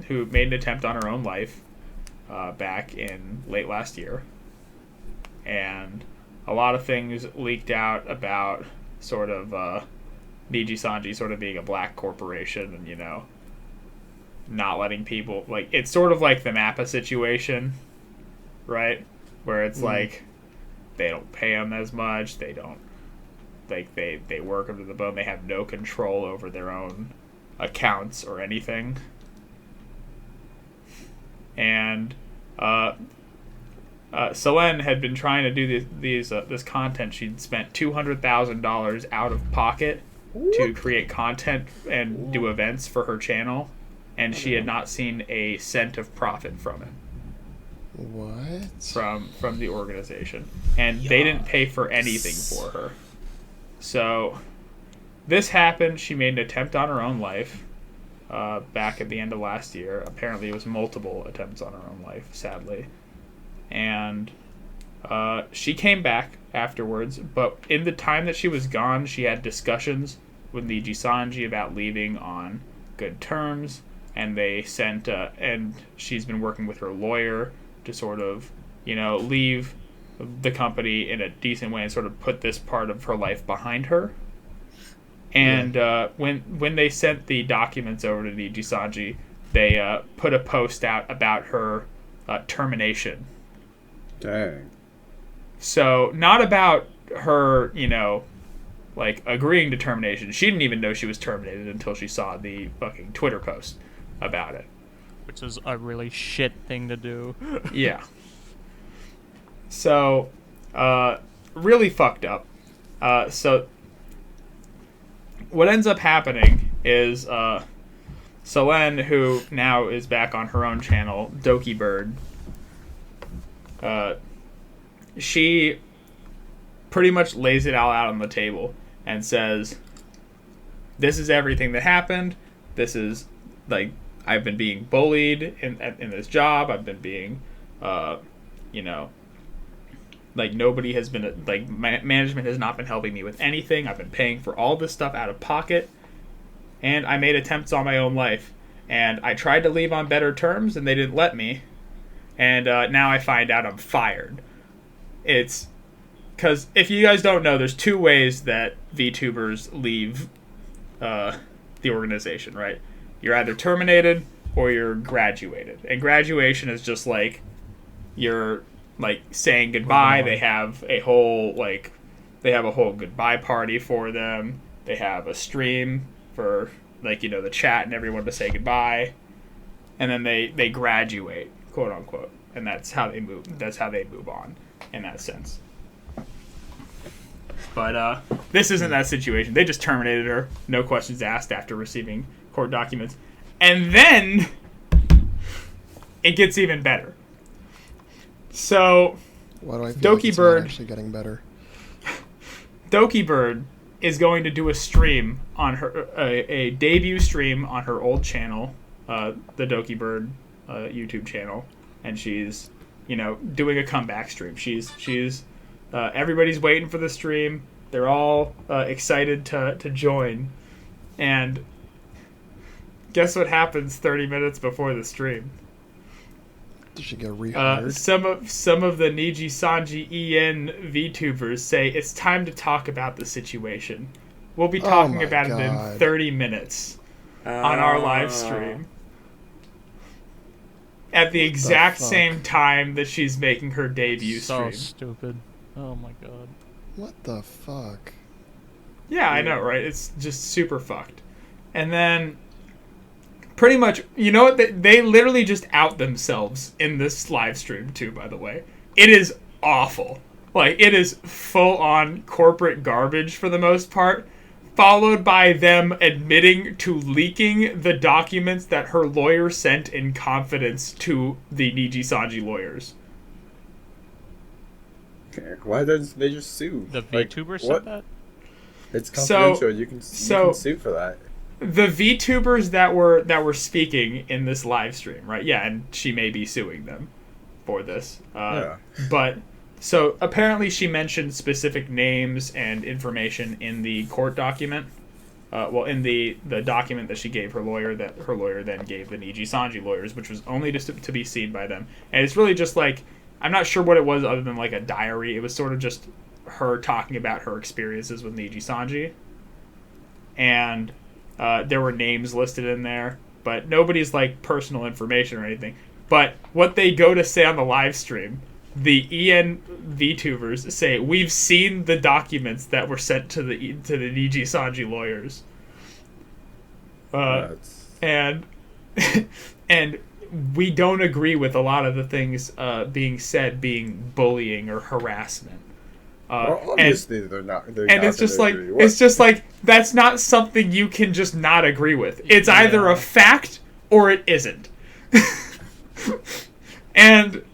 who made an attempt on her own life back in late last year, and a lot of things leaked out about sort of Niji Sanji sort of being a black corporation and, you know, not letting people, like, it's sort of like the Mappa situation, right? Where it's like they don't pay them as much, they don't, like, they work under the bone, they have no control over their own accounts or anything. and Selene had been trying to do this content. She'd spent $200,000 out of pocket to create content and do events for her channel, and she had not seen a cent of profit from it. What? From the organization, and they didn't pay for anything for her. So this happened. She made an attempt on her own life back at the end of last year. Apparently it was multiple attempts on her own life, sadly. And she came back afterwards, but in the time that she was gone, she had discussions with Niji Sanji about leaving on good terms, and they sent and she's been working with her lawyer to sort of, leave the company in a decent way and sort of put this part of her life behind her. And when they sent the documents over to Niji Sanji, they put a post out about her termination. Dang. So not about her, agreeing to termination. She didn't even know she was terminated until she saw the fucking Twitter post about it. Which is a really shit thing to do. Yeah. So, really fucked up. So, what ends up happening is Selene, who now is back on her own channel, Doki Bird, she pretty much lays it all out on the table and says, this is everything that happened. This is, I've been being bullied in this job. I've been being, nobody has been, management has not been helping me with anything. I've been paying for all this stuff out of pocket. And I made attempts on my own life. And I tried to leave on better terms, and they didn't let me. And now I find out I'm fired. It's because if you guys don't know, there's two ways that VTubers leave the organization, right? You're either terminated or you're graduated. And graduation is just you're saying goodbye. They have a whole goodbye party for them. They have a stream for the chat and everyone to say goodbye. And then they graduate, quote unquote. And that's how they move on in that sense. But this isn't that situation. They just terminated her, no questions asked, after receiving court documents. And then it gets even better. So Why do I feel like it's not actually getting better? Doki Bird is going to do a stream on her a debut stream on her old channel, the Doki Bird YouTube channel, and she's doing a comeback stream. She's everybody's waiting for the stream. They're all excited to join, and guess what happens 30 minutes before the stream? Did she get rehired? Some of the Niji Sanji EN VTubers say it's time to talk about the situation. We'll be talking about it in 30 minutes on our live stream. At the exact same time that she's making her debut stream. So stupid. Oh my god. What the fuck? Yeah, I know, right? It's just super fucked. And then, pretty much, you know what? They literally just out themselves in this live stream, too, by the way. It is awful. It is full-on corporate garbage for the most part, followed by them admitting to leaking the documents that her lawyer sent in confidence to the Niji Sanji lawyers. Why don't they just sue? The VTuber said that? It's confidential. You can sue for that. The VTubers that were speaking in this live stream, right? Yeah, and she may be suing them for this. Yeah. But so apparently she mentioned specific names and information in the court document. In the document that she gave her lawyer, that her lawyer then gave the Niji Sanji lawyers, which was only just to be seen by them. And it's really just I'm not sure what it was other than a diary. It was sort of just her talking about her experiences with Niji Sanji. And there were names listed in there, but nobody's personal information or anything. But what they go to say on the live stream, the EN VTubers say, we've seen the documents that were sent to the Niji Sanji lawyers. And and we don't agree with a lot of the things being said being bullying or harassment. Well, obviously they're not. And it's just like that's not something you can just not agree with. It's either a fact or it isn't. And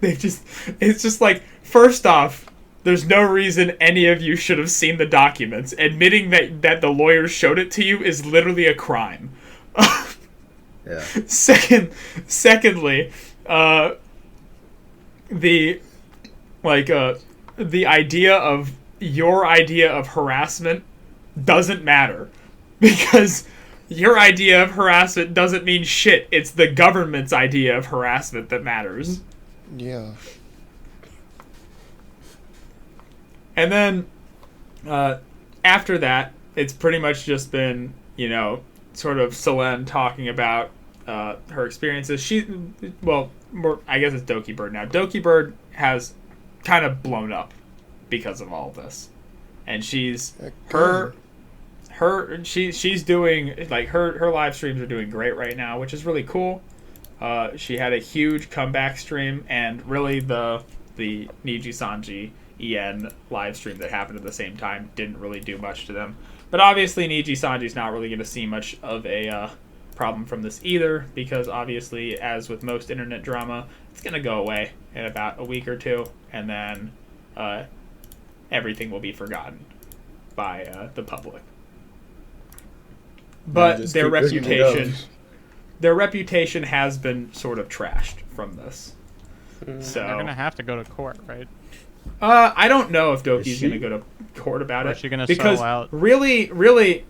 it's just like, first off, there's no reason any of you should have seen the documents. Admitting that the lawyers showed it to you is literally a crime. Yeah. Secondly, the idea of your idea of harassment doesn't matter, because your idea of harassment doesn't mean shit. It's the government's idea of harassment that matters. Yeah. And then after that, it's pretty much just been, sort of Selene talking about her experiences. I guess it's Doki Bird now. Doki Bird has kind of blown up because of all of this, and she's doing, like, her live streams are doing great right now, which is really cool. She had a huge comeback stream, and really the Niji Sanji EN live stream that happened at the same time didn't really do much to them. But obviously Niji Sanji's not really going to see much of a problem from this either, because obviously, as with most internet drama, it's going to go away in about a week or two, and then everything will be forgotten by the public. But their reputation has been sort of trashed from this. So They're gonna have to go to court, right? I don't know if Doki's going to go to court about it. Or is she gonna because sell out? really,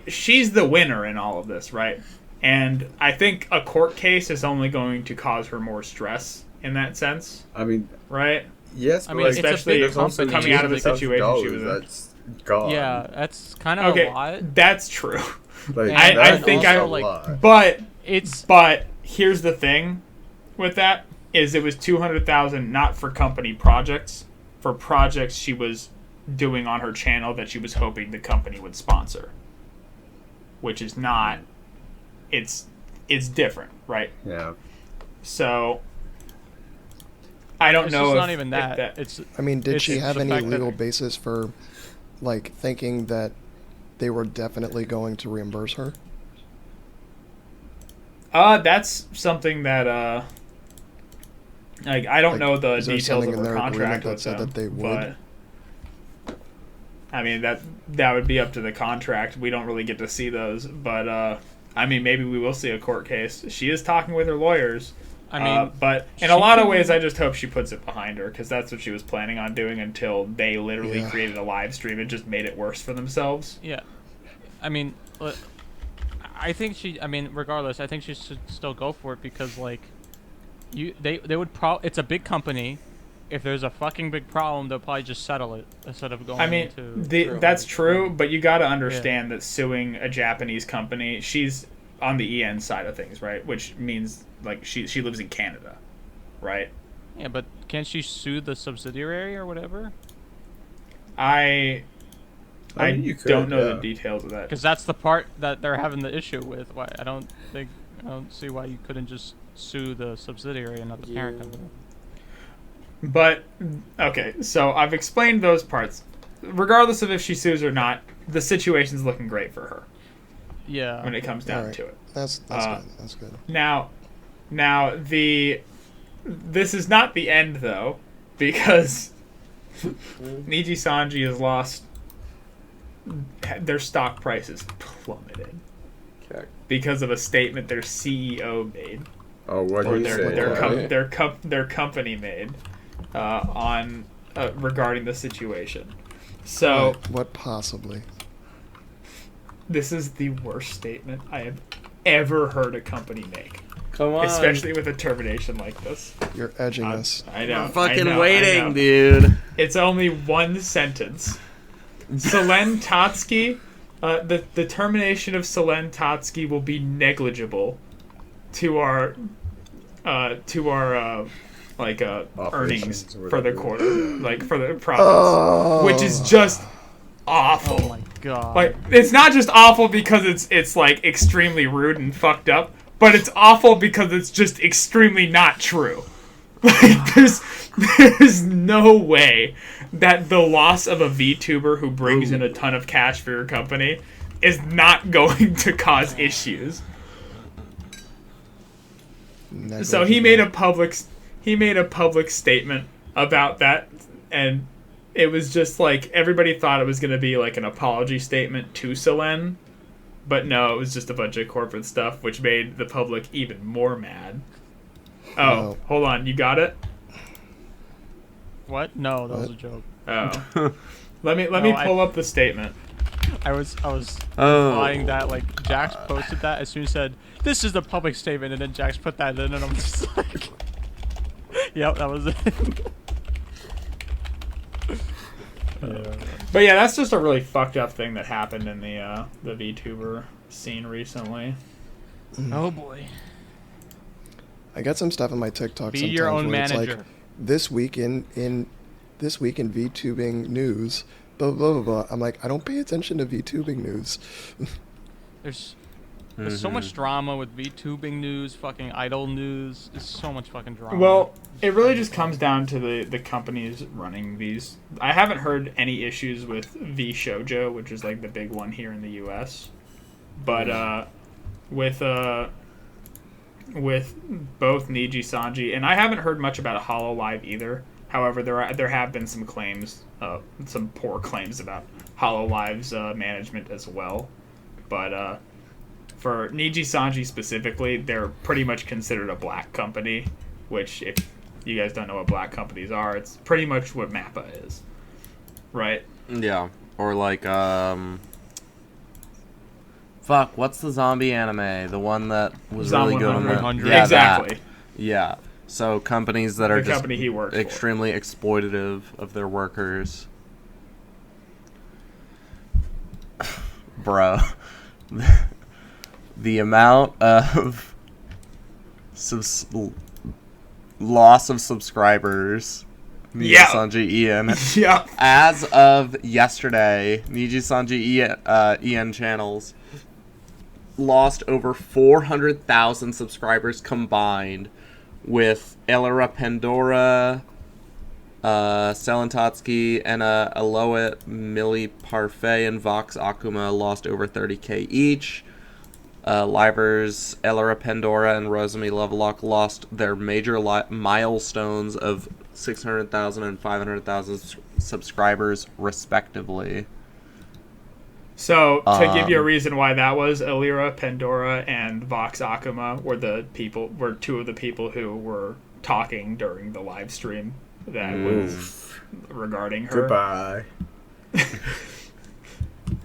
she's the winner in all of this, right? And I think a court case is only going to cause her more stress in that sense. I mean, right? Yes, I but mean, like, it's a especially big company. coming out of the situation she was in. That's gone. Yeah, that's kind of a lot. That's true. Like, And I think also, I like, but it's here's the thing with that is it was 200,000 not for company projects, for projects she was doing on her channel that she was hoping the company would sponsor, which is not. It's different, right? Yeah. So I don't know. It's if, not even if that. It's. I mean, did It's she have the any fact that- legal basis for, like, thinking that they were definitely going to reimburse her? That's something that like, I don't Like, know the is there details something of in her their contract agreement that with said them, that they would? but I mean that would be up to the contract. We don't really get to see those, but I mean, maybe we will see a court case. She is talking with her lawyers. I mean, but in a lot of ways, I just hope she puts it behind her, because that's what she was planning on doing until they literally created a live stream and just made it worse for themselves. Yeah. I mean, I think she. I mean, regardless, I think she should still go for it, because, like, they would it's a big company. If there's a fucking big problem, they'll probably just settle it instead of going. I mean, that's true, but you got to understand that suing a Japanese company, she's on the EN side of things, right? Which means, like, she lives in Canada, right? Yeah, but can't she sue the subsidiary or whatever? I mean, you could, don't know yeah. the details of that. Because that's the part that they're having the issue with. Why I don't see why you couldn't just sue the subsidiary and not the parent company. But okay, so I've explained those parts. Regardless of if she sues or not, the situation's looking great for her. Yeah. When it comes down Alright. to it. That's good. That's good. Now this is not the end, though, because Niji Sanji has lost. Their stock prices plummeted because of a statement their CEO made, Oh, what or did he say? their company made on regarding the situation. So What possibly? this is the worst statement I have ever heard a company make. Come on. Especially with a termination like this. You're edging us. I know. I'm fucking I know. waiting, dude. It's only one sentence. Selene Tatsuki, the termination of Selene Tatsuki will be negligible to our earnings Operations or for the whatever. quarter, like for the profits, which is just awful. Oh my God. Like, it's not just awful because it's like extremely rude and fucked up, but it's awful because it's just extremely not true. Like, there's no way that the loss of a VTuber who brings in a ton of cash for your company is not going to cause issues. So he made a public statement about that, and it was just like everybody thought it was going to be like an apology statement to Selen, but no, it was just a bunch of corporate stuff, which made the public even more mad. Oh, No. hold on, you got it? What? No, that was a joke. Oh, let me No, pull up the statement. I was Oh. implying that like Jax posted that as soon as he said this is the public statement, and then Jax put that in, and I'm just like, yep, that was it. But yeah, that's just a really fucked up thing that happened in the VTuber scene recently. Oh boy. I got some stuff on my TikTok Be sometimes your own where it's manager. like this week in VTubing news, blah blah blah blah. I'm like, I don't pay attention to VTubing news. There's so much drama with VTubing news, fucking idol news. There's so much fucking drama. Well, it really just comes down to the companies running these. I haven't heard any issues with V Shoujo, which is like the big one here in the U.S. But with both Niji Sanji, and I haven't heard much about HoloLive either. However, there have been some claims, some poor claims about HoloLive's management as well. But for Niji Sanji specifically, they're pretty much considered a black company, which if you guys don't know what black companies are, it's pretty much what MAPPA is, right? Yeah. Or like, fuck, what's the zombie anime? The one that was Zom really good on the... 100. Yeah, Exactly. that. Yeah. So companies that are The just company he works for. extremely exploitative of their workers. Bro. The amount of loss of subscribers Niji Yeah. Sanji Ian. Yeah. As of yesterday, Niji Sanji Ian channels lost over 400,000 subscribers combined, with Elera Pandora, Selentotsky, and Aloet, Millie Parfait, and Vox Akuma lost over 30k each. Livers, Elera Pandora, and Rosemi Lovelock lost their major milestones of 600,000 and 500,000 subscribers, respectively. So, to give you a reason why that was, Elira, Pandora, and Vox Akuma were two of the people who were talking during the live stream that was regarding her. Goodbye.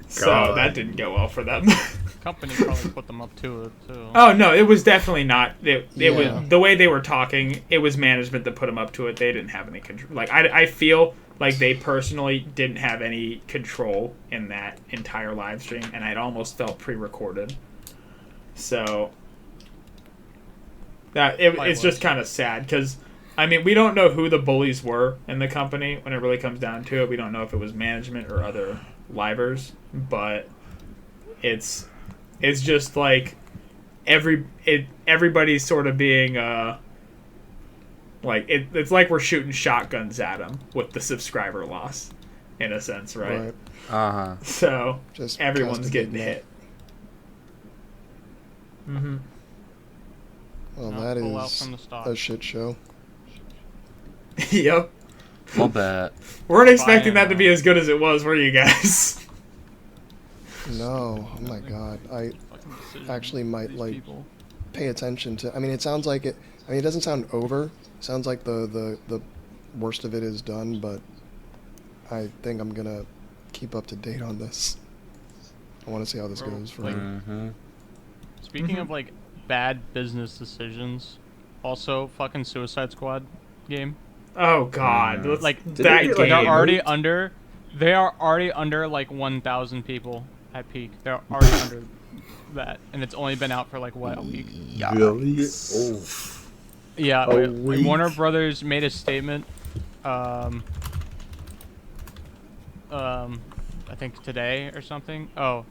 So God. that didn't go well for them. Company probably put them up to it too. Oh no, it was definitely not. It Yeah. was the way they were talking. It was management that put them up to it. They didn't have any control. Like I feel like they personally didn't have any control in that entire live stream, and it almost felt pre-recorded. So it's just kind of sad because I mean we don't know who the bullies were in the company when it really comes down to it. We don't know if it was management or other livers, but it's just like everybody's sort of being like it's like we're shooting shotguns at them with the subscriber loss, in a sense, right? Uh-huh. So Just everyone's getting castigating hit. Mm-hmm. Well, No, that pull out is from the stock. a shit show. Yep. A little bit. Weren't expecting Buying, that to be as good as it was, were you guys? No, oh my god. I Fucking decisions actually of might these like people. pay attention to. I mean, it sounds like it. I mean, it doesn't sound over. It sounds like the worst of it is done, but I think I'm gonna keep up to date on this. I want to see how this Bro, goes for like- Mm-hmm. Speaking of like bad business decisions, also fucking Suicide Squad game. Oh God! Let's- Like Did that it get, game. They're already moved? under. They are already under like 1,000 people at peak. They're already under that, and it's only been out for like what, a week? Really? Oh. Yeah, A when Warner week? Brothers made a statement, I think today or something. Oh,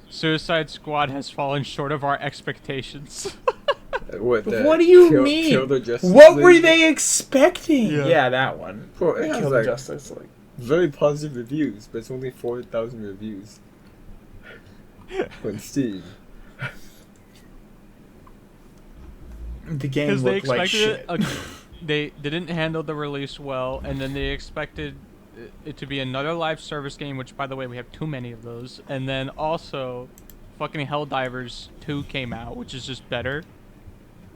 Suicide Squad has fallen short of our expectations. What do you mean? Kill the Justice What League? were they expecting? Yeah. Yeah, that one. Bro, it has Kill the like Justice League. very positive reviews, but it's only 4,000 reviews on Steam. The game Because they looked like expected shit. they didn't handle the release well, and then they expected it to be another live service game, which, by the way, we have too many of those. And then also, fucking Helldivers 2 came out, which is just better.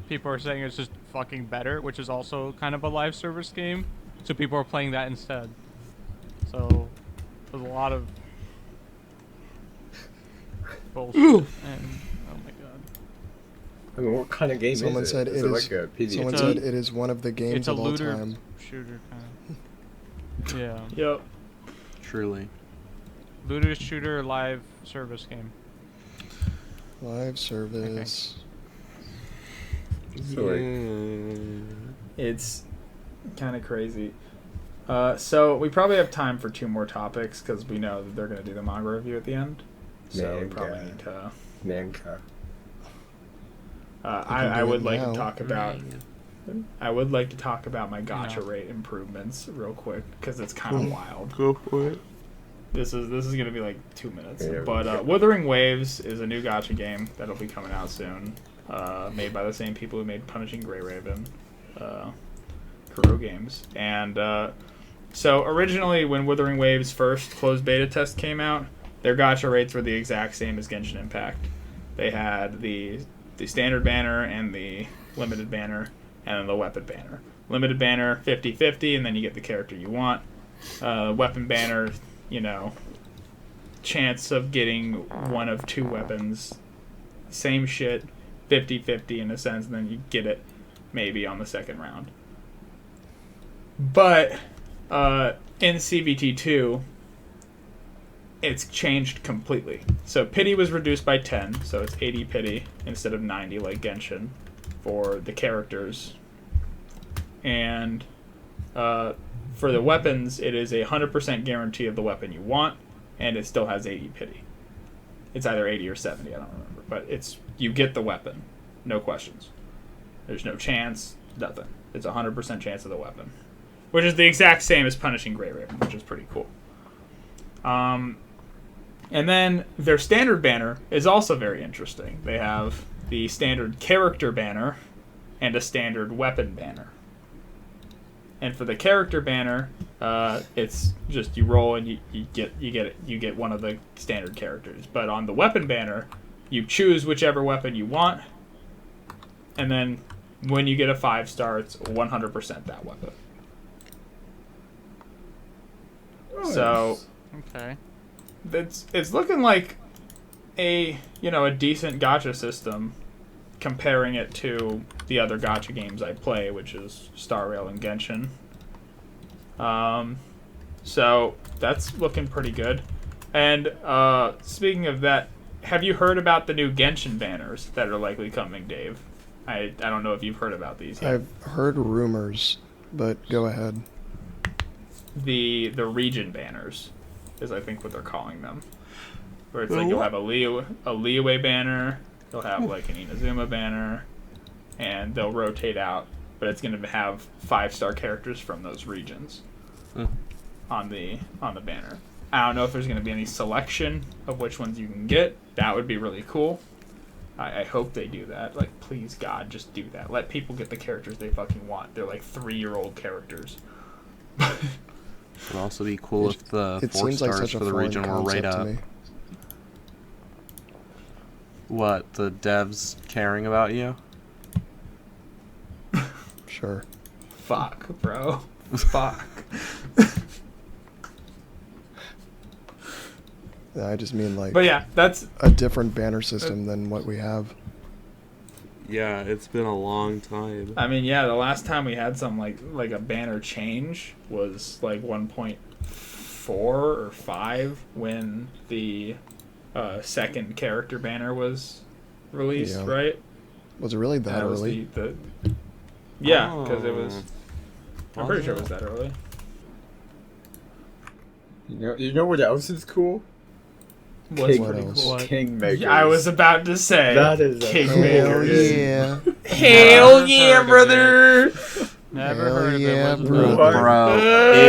People are saying it's just fucking better, which is also kind of a live service game. So people are playing that instead. So there's a lot of bullshit. And oh my god. I mean, what kind of game Someone is it? said Is it it is. like a PvP? Someone said it is one of the games It's a of all looter time. shooter kind of. Yeah. Yep. Truly. Looter shooter live service game. Live service. So, like, It's kind of crazy. So we probably have time for 2 more topics because we know that they're going to do the manga review at the end. So we probably need to. Nanka. I do would it like now. to talk about. I would like to talk about my gotcha No. rate improvements real quick because it's kind of wild. Go for it. This is gonna be like 2 minutes. Yeah, But Wuthering Waves is a new gotcha game that'll be coming out soon. Made by the same people who made Punishing Grey Raven, Kuro Games. And so originally when Wuthering Waves first closed beta test came out, their gotcha rates were the exact same as Genshin Impact. They had the standard banner and the limited banner and then the weapon banner. Limited banner 50-50 and then you get the character you want. Weapon banner, chance of getting one of 2 weapons. Same shit, 50-50 in a sense, and then you get it maybe on the second round. But in CVT2, it's changed completely. So pity was reduced by 10, so it's 80 pity instead of 90 like Genshin for the characters. And for the weapons, it is a 100% guarantee of the weapon you want, and it still has 80 pity. It's either 80 or 70, I don't remember. But you get the weapon, no questions. There's no chance, nothing. It's a 100% chance of the weapon. Which is the exact same as Punishing Grey Raven, which is pretty cool. And then their standard banner is also very interesting. They have the standard character banner and a standard weapon banner. And for the character banner, it's just you roll and you get one of the standard characters. But on the weapon banner, you choose whichever weapon you want, and then when you get a 5-star, it's 100% that weapon. So Okay. it's looking like a decent gacha system, comparing it to the other gacha games I play, which is Star Rail and Genshin. So that's looking pretty good. And speaking of that, have you heard about the new Genshin banners that are likely coming, Dave? I don't know if you've heard about these yet. I've heard rumors, but go ahead. The region banners is I think what they're calling them. Where it's like you'll have a Liyue banner, you'll have like an Inazuma banner, and they'll rotate out, but it's going to have 5-star characters from those regions on the banner. I don't know if there's going to be any selection of which ones you can get. That would be really cool. I hope they do that. Like, please, God, just do that. Let people get the characters they fucking want. They're like 3-year-old characters. It would also be cool if the It 4 seems like stars such a for the foreign region were right concept to up. me. What, the devs caring about you? Sure. Fuck, bro. Fuck. I just mean like But yeah, that's a different banner system than what we have. Yeah, it's been a long time. I mean, yeah, the last time we had some like a banner change was like 1.4 or 5 when the second character banner was released, Yeah. right? Was it really that was early? Yeah, because it was. I'm pretty Was sure it it? was that early. You know what else is cool? What's What pretty else? cool? Kingmakers. I was about to say That is a Kingmakers. yeah. Hell Never yeah, heard of brother! Never Hell heard of yeah, it. What's bro. it? Bro,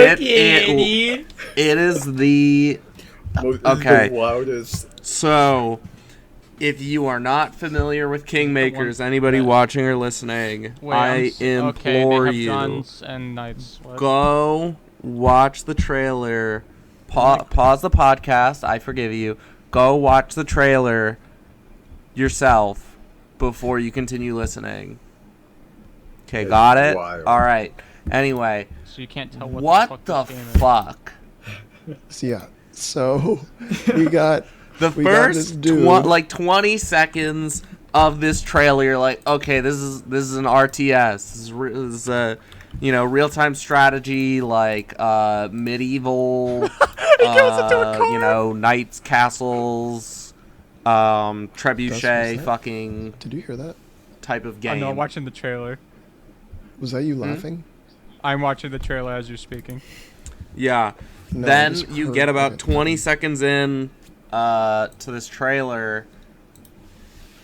Fuck yeah, dude. it is the okay. The wildest. So, if you are not familiar with Kingmakers, anybody watching or listening, Wait, I okay, they implore have you, guns and knights. What? go watch the trailer. Pause the podcast. I forgive you. Go watch the trailer yourself before you continue listening. Okay, It's got it? wild. All right. Anyway, So you can't tell what what the the fuck this game is. fuck? So, yeah. So we got The we got this first dude. 20 seconds of this trailer, you're like, okay, this is an RTS. This is a real-time strategy, like medieval, knights, castles, trebuchet, that? fucking Did you hear that? type of I game. know, I'm watching the trailer. Was that you laughing? I'm watching the trailer as you're speaking. Yeah. No, I Then just you heard get about it. 20 seconds in to this trailer,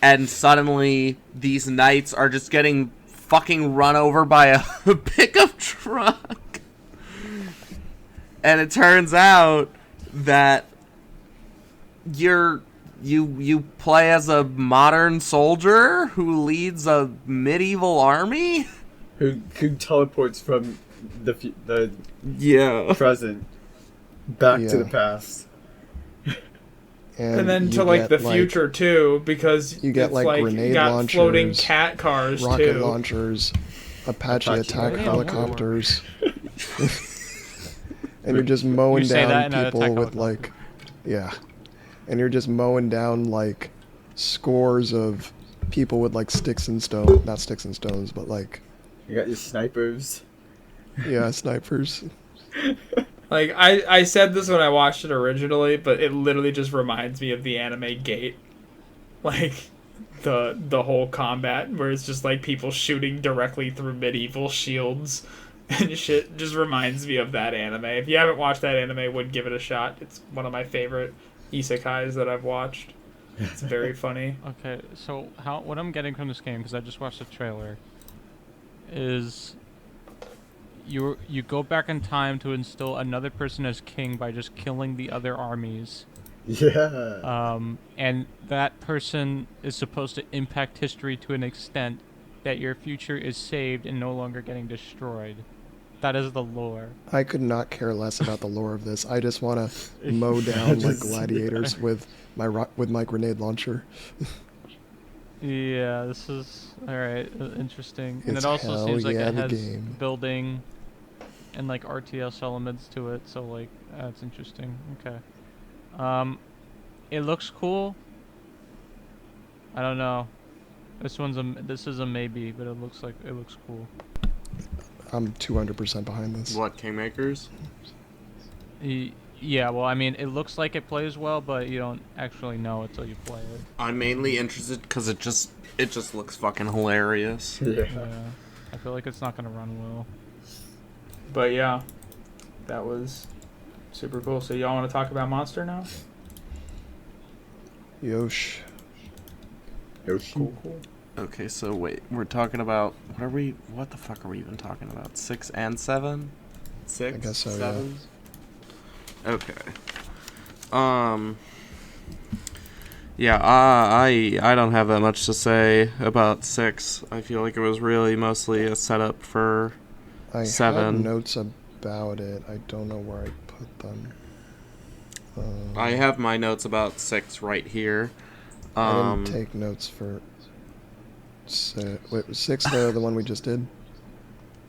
and suddenly these knights are just getting fucking run over by a pickup truck. And it turns out that you play as a modern soldier who leads a medieval army? Who teleports from the Yeah. present back Yeah. to the past. And then you to like get, the future too, because you get, it's like, like grenade got floating launchers, cat cars rocket too. launchers, Apache Apache attack Apache helicopters. And you're just mowing You say that down in an people attack with like, yeah. And you're just mowing down like scores of people with like sticks and stones, not sticks and stones, but like, You got your snipers. yeah, snipers. Like I said this when I watched it originally, but it literally just reminds me of the anime Gate. Like the whole combat where it's just like people shooting directly through medieval shields and shit just reminds me of that anime. If you haven't watched that anime, would give it a shot. It's one of my favorite isekais that I've watched. It's very funny. Okay, so what I'm getting from this game, because I just watched the trailer, is you go back in time to instill another person as king by just killing the other armies. Yeah. And that person is supposed to impact history to an extent that your future is saved and no longer getting destroyed. That is the lore. I could not care less about the lore of this. I just want to mow down like gladiators with my grenade launcher. Yeah, this is alright. Interesting, and It's it also hell seems like yeah, it the has game. building and like RTS elements to it. So like that's interesting. Okay. It looks cool. I don't know. This is a maybe, but it looks cool. I'm 200% behind this. What, Kingmakers? Yeah, well, I mean, it looks like it plays well, but you don't actually know until you play it. I'm mainly interested because it just looks fucking hilarious. Yeah. Yeah, I feel like it's not gonna run well. But yeah, that was super cool. So y'all want to talk about Monster now? Yosh. Yoshi. Cool. Okay, so wait, we're talking about what the fuck are we even talking about? 6 and 7? 6? I guess so, 7? Okay. Yeah, I don't have that much to say about 6. I feel like it was really mostly a setup for I 7. had notes about it. I don't know where I put them. I have my notes about 6 right here. I didn't take notes for... Wait, was 6 the one we just did?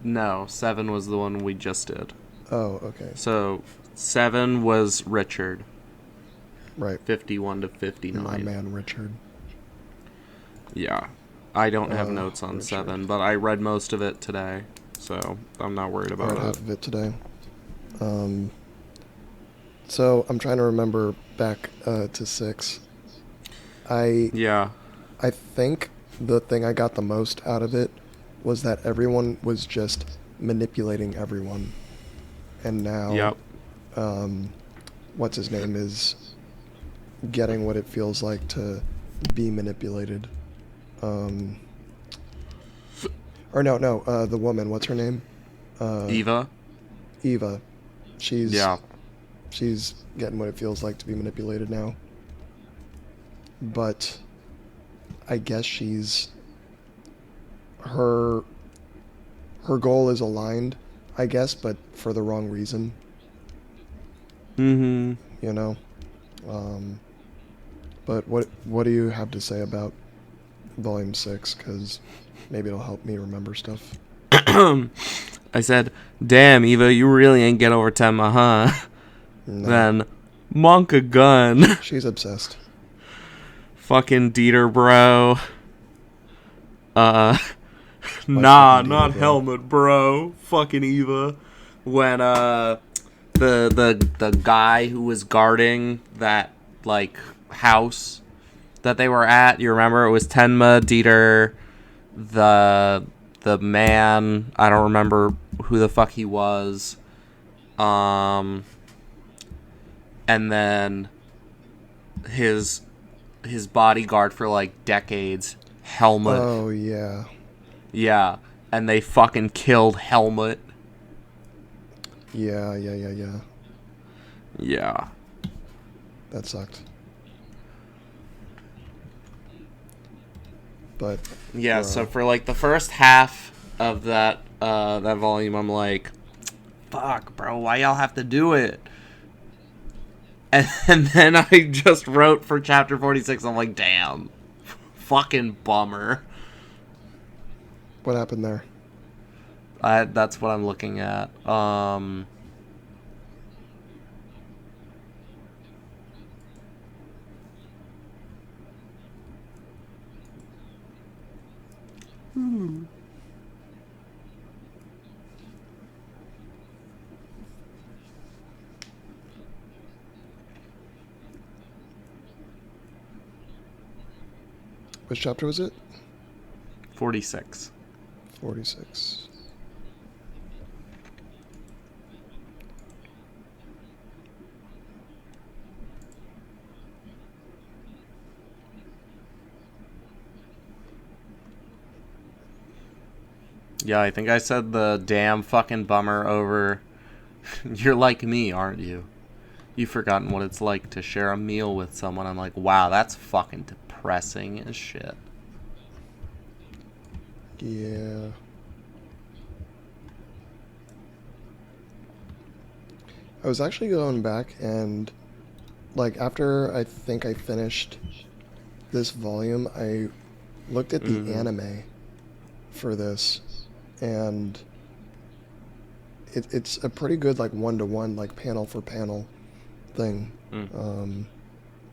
No, 7 was the one we just did. Oh, okay. So 7 was Richard, Right. 51 to 59. My man, Richard. Yeah, I don't have Oh, notes on Richard. 7, but I read most of it today, so I'm not worried I about read it. half of it today. So I'm trying to remember back to 6. Yeah, I think the thing I got the most out of it was that everyone was just manipulating everyone. And now Yep. what's his name is getting what it feels like to be manipulated. Or no, the woman, what's her name? Eva. Eva. She's Yeah. she's getting what it feels like to be manipulated now. But I guess her goal is aligned, I guess, but for the wrong reason, Mm-hmm. you know. But what do you have to say about Volume 6? Because maybe it'll help me remember stuff. I said, "Damn, Eva, you really ain't get over Tenma, huh?" No. Then, monk a gun. She's obsessed. Fucking Dieter, bro. Nah, fucking Dieter, not bro? helmet, bro. Fucking Eva. When the guy who was guarding that like house that they were at, you remember? It was Tenma, Dieter, the man. I don't remember who the fuck he was. And then his bodyguard for like decades, Helmut. Oh, yeah. Yeah, and they fucking killed Helmut. Yeah. Yeah. That sucked. But Yeah, bro, so for like the first half of that volume, I'm like, fuck, bro, why y'all have to do it? And then I just wrote for chapter 46, I'm like, damn, fucking bummer. what happened there? That's what I'm looking at. Which chapter was it? 46. 46. Yeah, I think I said the damn fucking bummer over. You're like me, aren't you? You've forgotten what it's like to share a meal with someone. I'm like, wow, that's fucking depressing as shit. Yeah. I was actually going back and, like, after I think I finished this volume, I looked at the anime for this, and it's a pretty good, like, one-to-one, like, panel for panel thing. And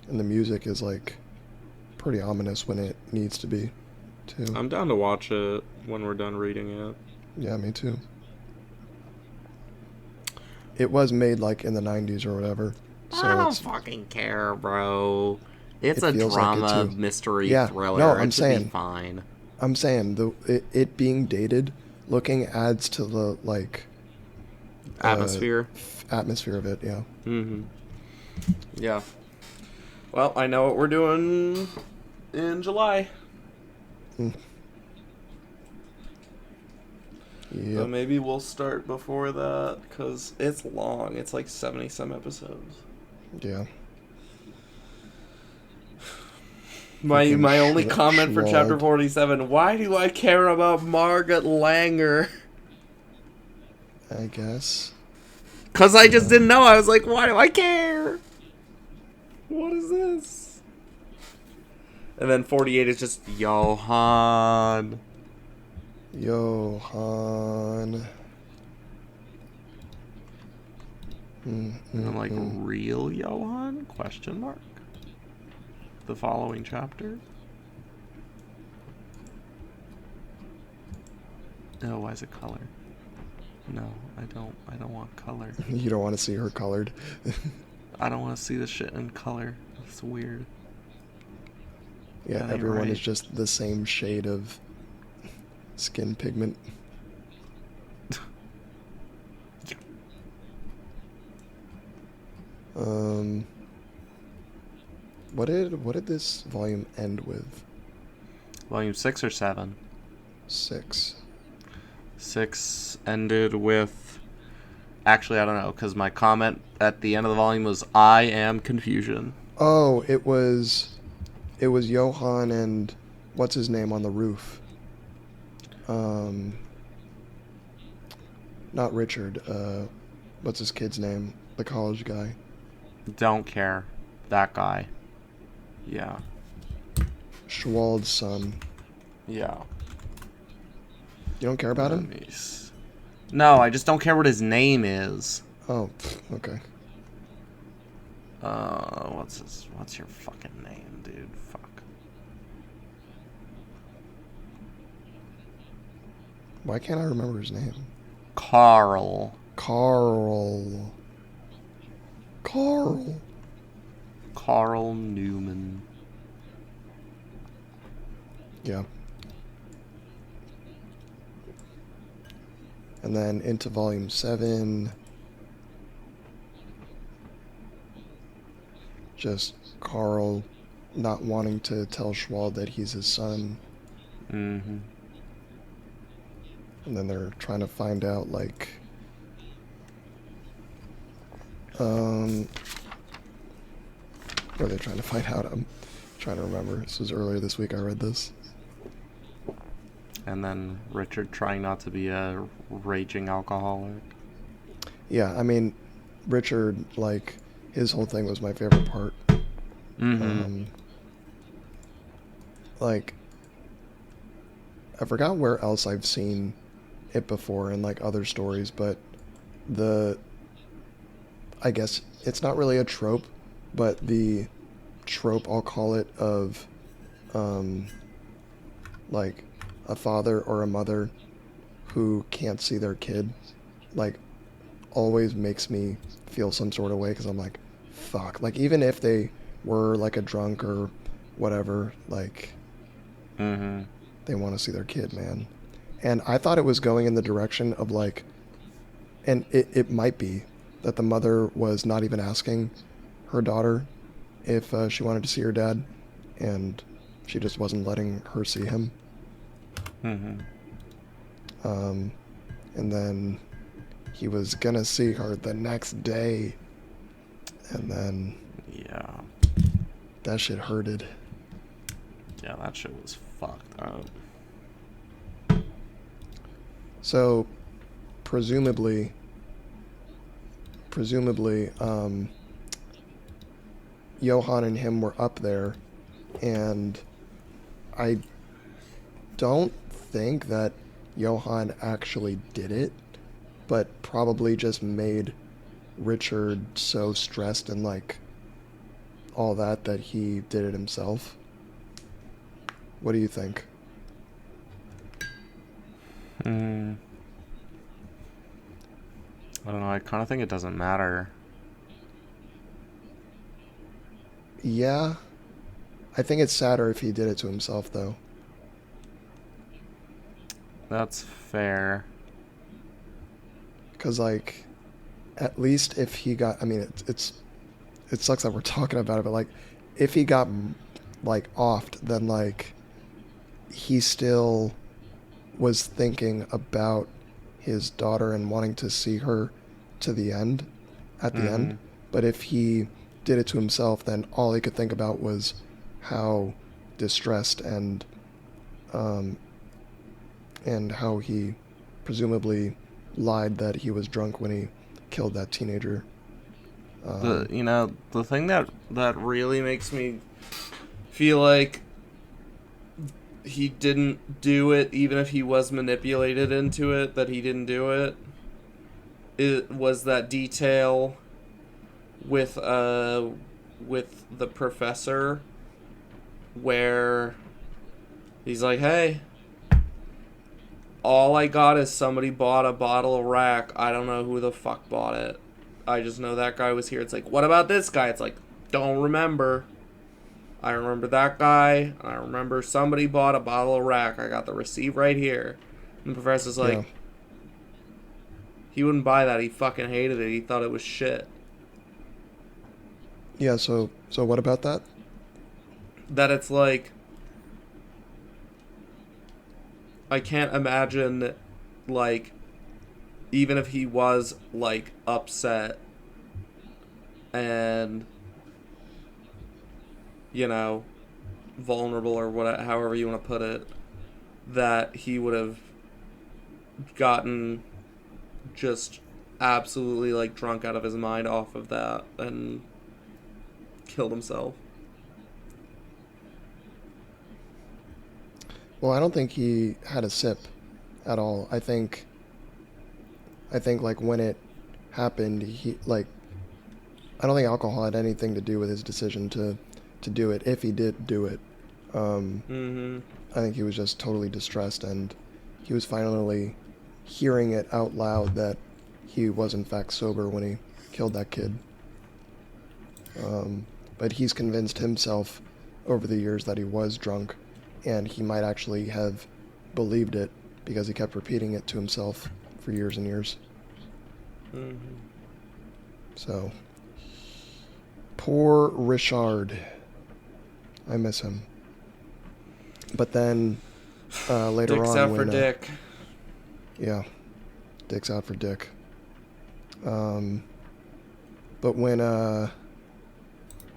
the music is, like, pretty ominous when it needs to be, too. I'm down to watch it when we're done reading it. Yeah, me too. It was made, like, in the 90s or whatever. So I don't it's, fucking care, bro. It's It a feels like it, drama too. mystery Yeah, thriller. no, It I'm should be saying. fine. I'm saying, it being dated, looking adds to the, like... Atmosphere. Atmosphere of it, yeah. Yeah. Well, I know what we're doing in July. Yep. So maybe we'll start before that, because it's long. It's like 70-some episodes. Yeah. My Fucking only comment for chapter slog. 47, why do I care about Margaret Langer? I guess. Because I just didn't know. I was like, why do I care? What is this? And then 48 is just Johan. Johan. And I'm like, real Johan? Question mark. The following chapter. Oh, why is it color? No, I don't want color. You don't want to see her colored. I don't want to see the shit in color. It's weird. Yeah, That ain't everyone right. is just the same shade of skin pigment. what did this volume end with? Volume 6 or 7? 6. 6 ended with... Actually, I don't know, because my comment at the end of the volume was, I am confusion. Oh, it was Johann and what's his name on the roof? Not Richard. What's his kid's name? The college guy. Don't care. That guy. Yeah. Schwald's son. Yeah. You don't care about him? No, I just don't care what his name is. Oh, okay. What's your fucking name, dude? Fuck. Why can't I remember his name? Carl. Carl Newman. Yeah. And then into volume 7. Just Carl not wanting to tell Schwald that he's his son. Mm-hmm. And then they're trying to find out, like... What are they trying to find out? I'm trying to remember. This was earlier this week I read this. And then Richard trying not to be a raging alcoholic. Yeah, I mean, Richard, like, his whole thing was my favorite part. Mm-hmm. Like, I forgot where else I've seen it before in, like, other stories, but I guess it's not really a trope, but the trope, I'll call it, of, like, a father or a mother who can't see their kid, like, always makes me feel some sort of way, because I'm like, fuck. Like, even if they were, like, a drunk or whatever, like, they want to see their kid, man. And I thought it was going in the direction of, like, and it might be that the mother was not even asking her daughter if she wanted to see her dad, and she just wasn't letting her see him. And then he was gonna see her the next day, and then Yeah. that shit hurted. Yeah, that shit was fucked up. So, presumably, Johann and him were up there, and I don't think that Johann actually did it, but probably just made Richard so stressed and, like, all that he did it himself. What do you think? I don't know, I kind of think it doesn't matter. Yeah. I think it's sadder if he did it to himself, though. That's fair. Because, like, at least if he got... I mean, it sucks that we're talking about it, but, like, if he got, like, offed, then, like, he still was thinking about his daughter and wanting to see her to the end, at the end. But if he did it to himself, then all he could think about was how distressed and how he presumably lied that he was drunk when he killed that teenager. The thing that really makes me feel like he didn't do it, even if he was manipulated into it, that he didn't do it, it was that detail with the professor where he's like, hey, all I got is somebody bought a bottle of rack. I don't know who the fuck bought it. I just know that guy was here. It's like, what about this guy? It's like, don't remember. I remember that guy. I remember somebody bought a bottle of rack. I got the receipt right here. And the professor's like, Yeah. He wouldn't buy that. He fucking hated it. He thought it was shit. Yeah, so what about that? that it's like, I can't imagine, like, even if he was, like, upset and, you know, vulnerable or whatever, however you want to put it, that he would have gotten just absolutely, like, drunk out of his mind off of that and killed himself. Well, I don't think he had a sip at all. I think like when it happened, he like I don't think alcohol had anything to do with his decision to do it. If he did do it, I think he was just totally distressed, and he was finally hearing it out loud that he was in fact sober when he killed that kid. But he's convinced himself over the years that he was drunk, and he might actually have believed it because he kept repeating it to himself for years and years. So, poor Richard. I miss him. But then later Dick's on, out when, for Dick. Yeah, Dick's out for Dick. But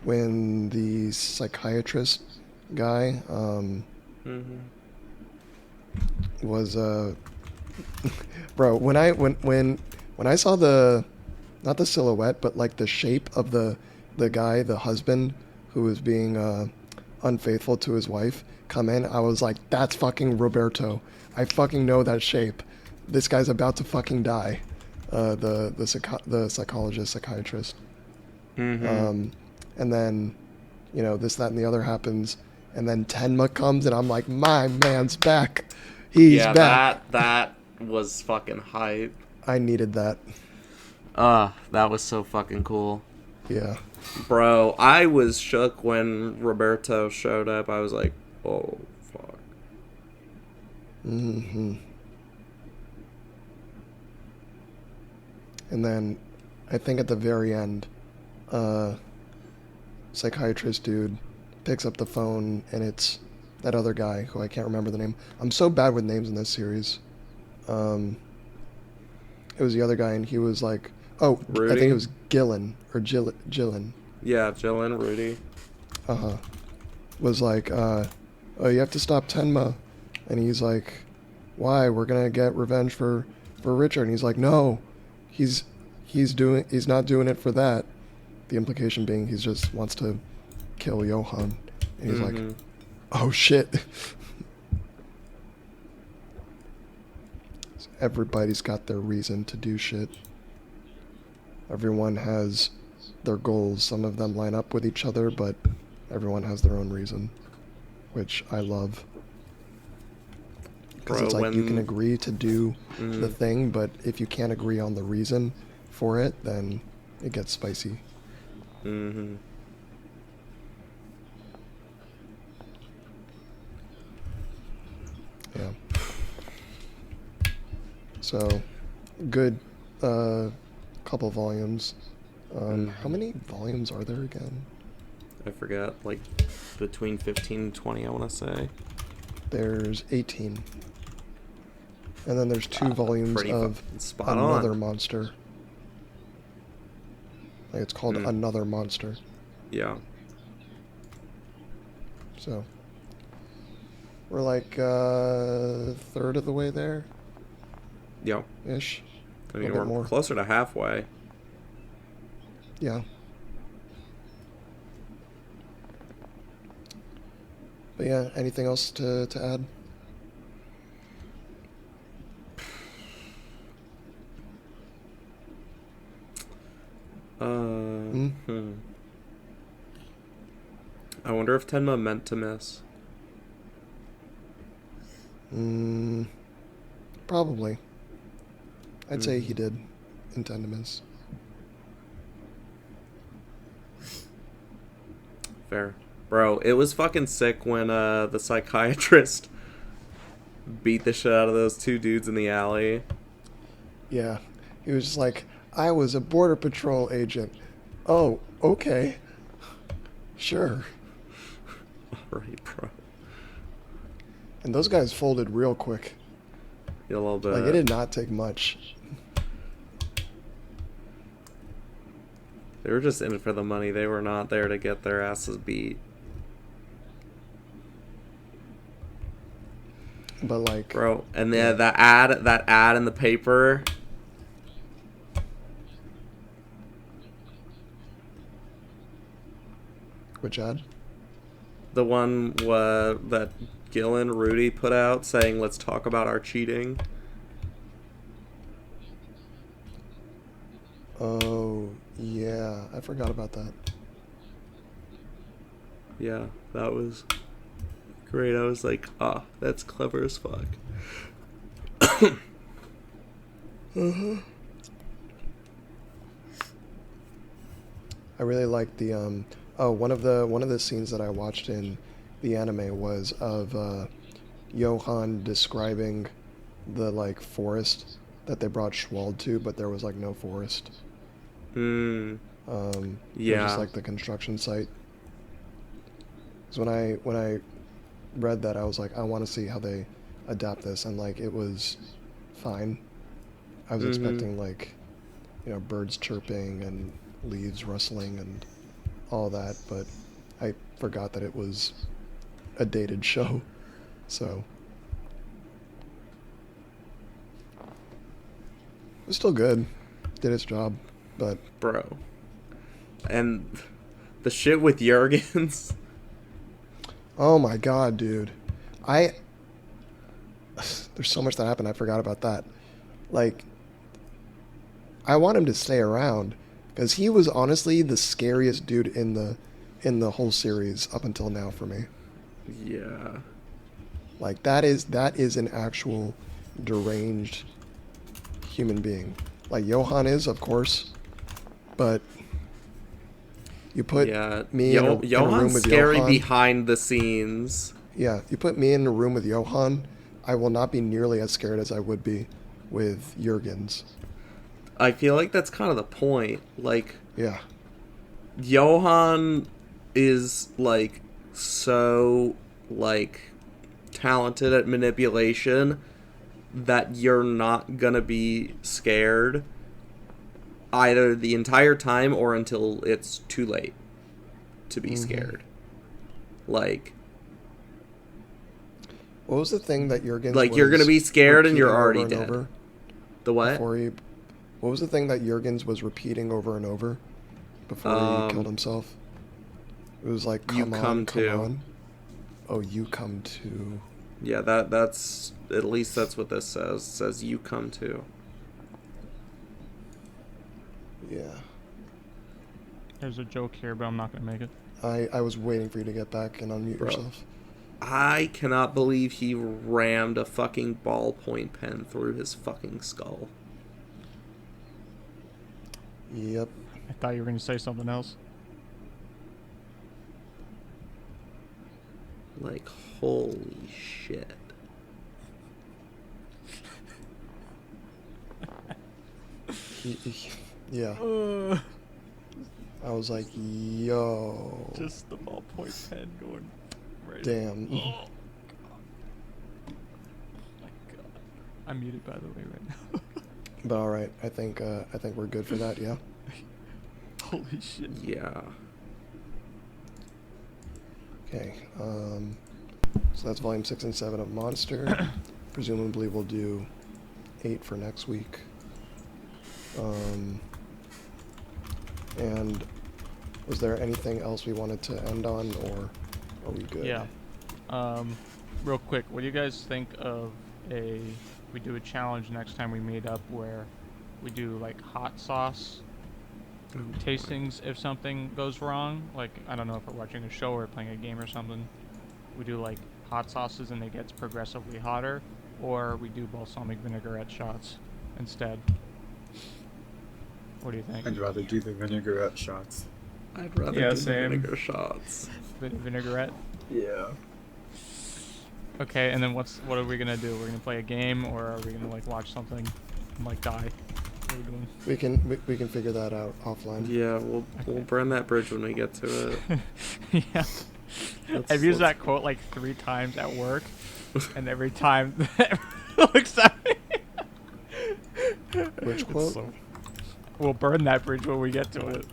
when the psychiatrist guy was bro, when I saw the, not the silhouette, but like the shape of the guy, the husband who was being unfaithful to his wife come in, I was like, that's fucking Roberto. I fucking know that shape. This guy's about to fucking die. The psychiatrist. And then, you know, this, that, and the other happens, and then Tenma comes, and I'm like, my man's back. He's back. That was fucking hype. I needed that. That was so fucking cool. Yeah. Bro, I was shook when Roberto showed up. I was like, oh, fuck. Mm-hmm. And then, I think at the very end, psychiatrist dude picks up the phone, and it's that other guy who I can't remember the name. I'm so bad with names in this series. It was the other guy, and he was like, oh, Rudy? I think it was Gillen or Gillen. Yeah, Jill and Rudy. Was like, oh, you have to stop Tenma. And he's like, why? We're gonna get revenge for Richard. And he's like, no, he's not doing it for that. The implication being he just wants to kill Johan. And he's like, oh shit. Everybody's got their reason to do shit. Everyone has their goals. Some of them line up with each other, but everyone has their own reason, which I love. Because it's like you can agree to do the thing, but if you can't agree on the reason for it, then it gets spicy. Yeah. So, good couple volumes. How many volumes are there again? I forget, like, between 15 and 20, I want to say. There's 18. And then there's 2 volumes of spot Another on. Monster. Like, it's called Another Monster. Yeah. So, we're like third of the way there. Yeah. Ish. I mean, A bit we're more. closer to halfway. Yeah. But yeah, anything else to add? I wonder if Tenma meant to miss. Probably. I'd say he did intend to miss. Fair. Bro, it was fucking sick when the psychiatrist beat the shit out of those 2 dudes in the alley. Yeah. He was just like, I was a border patrol agent. Oh, okay. Sure. Alright, bro. And those guys folded real quick. Yeah, a little bit. Like, it did not take much. They were just in it for the money. They were not there to get their asses beat. But, like... Bro, and that ad in the paper... Which ad? The one that Gil and Rudy put out saying, let's talk about our cheating. Oh, yeah. I forgot about that. Yeah, that was great. I was like, that's clever as fuck. Uh-huh. I really liked the one of the scenes that I watched in the anime was of Johan describing the like forest that they brought Schwald to, but there was like no forest. It was just like the construction site. So when I read that, I was like, I want to see how they adapt this, and like it was fine. I was expecting like, you know, birds chirping and leaves rustling and all that, but I forgot that it was a dated show. So it was still good. Did its job, but Bro. And the shit with Jurgens. oh my god, dude. There's so much that happened, I forgot about that. Like, I want him to stay around because he was honestly the scariest dude in the whole series up until now for me. Yeah. Like that is an actual deranged human being. Like Johan is, of course, but you put me in a room Johan's with scary Johan. behind the scenes. Yeah, you put me in a room with Johan, I will not be nearly as scared as I would be with Jurgens. I feel like that's kind of the point. Like, Yeah. Johan is like so like talented at manipulation that you're not gonna be scared either the entire time or until it's too late to be scared. Like, What was the thing that Jurgens like was you're gonna be scared and you're repeating already over and dead. over The what? before he, what was the thing that Jurgens was repeating over and over before he killed himself? It was like, You come on, come come to. on. Oh, you come to. Yeah, that's at least that's what this says. It says you come to. Yeah. There's a joke here, but I'm not gonna make it. I was waiting for you to get back and unmute Bro. yourself. I cannot believe he rammed a fucking ballpoint pen through his fucking skull. Yep. I thought you were gonna say something else. Like, holy shit. Yeah. I was like, yo. Just the ballpoint pen going right. Damn. Oh my god. I'm muted by the way right now. But all right, I think we're good for that. Yeah. Holy shit. Yeah. Okay. So that's volume 6 and 7 of Monster. Presumably we'll do 8 for next week. And was there anything else we wanted to end on, or are we good? Yeah. Real quick, what do you guys think of we do a challenge next time we meet up where we do like hot sauce tastings if something goes wrong? Like, I don't know if we're watching a show or playing a game or something. We do like hot sauces and it gets progressively hotter, or we do balsamic vinaigrette shots instead. What do you think? I'd rather do the vinaigrette shots. I'd rather Yeah, do same. vinegar shots. Vinaigrette? Yeah. Okay, and then what are we gonna do? We're gonna play a game, or are we gonna like watch something and like die? What are we doing? We can figure that out offline. Yeah, we'll burn that bridge when we get to it. Yeah. I've used that quote like 3 times at work, and every time everyone looks at me. Which It's quote? We'll burn that bridge when we get to it.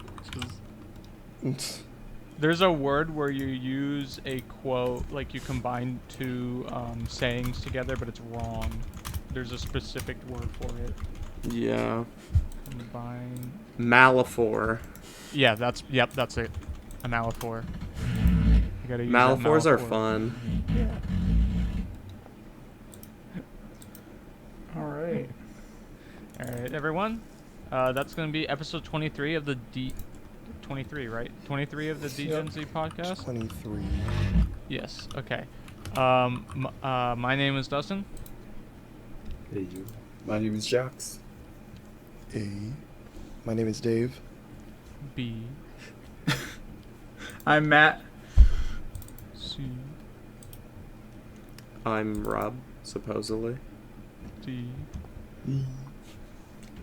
There's a word where you use a quote, like you combine 2 sayings together, but it's wrong. There's a specific word for it. Yeah. Combine. Malaphor. Yeah, that's it. A Malaphor. You gotta use that Malaphors are Malaphor. fun. Yeah. All right. All right, everyone. That's gonna be episode 23 of the 23, right? 23 of the Degen Z podcast. 23. Yes. Okay. My name is Dustin. Hey, you. My name is Jax. A. My name is Dave. B. I'm Matt. C. I'm Rob, supposedly. D.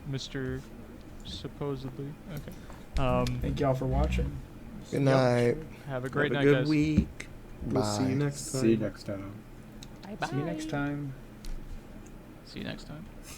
Mr. Supposedly. Okay. Thank y'all for watching. Good night. Have a great Have night, a good guys. week. We'll see you Bye. next time. See you next time. Bye-bye. See you next time. See you next time.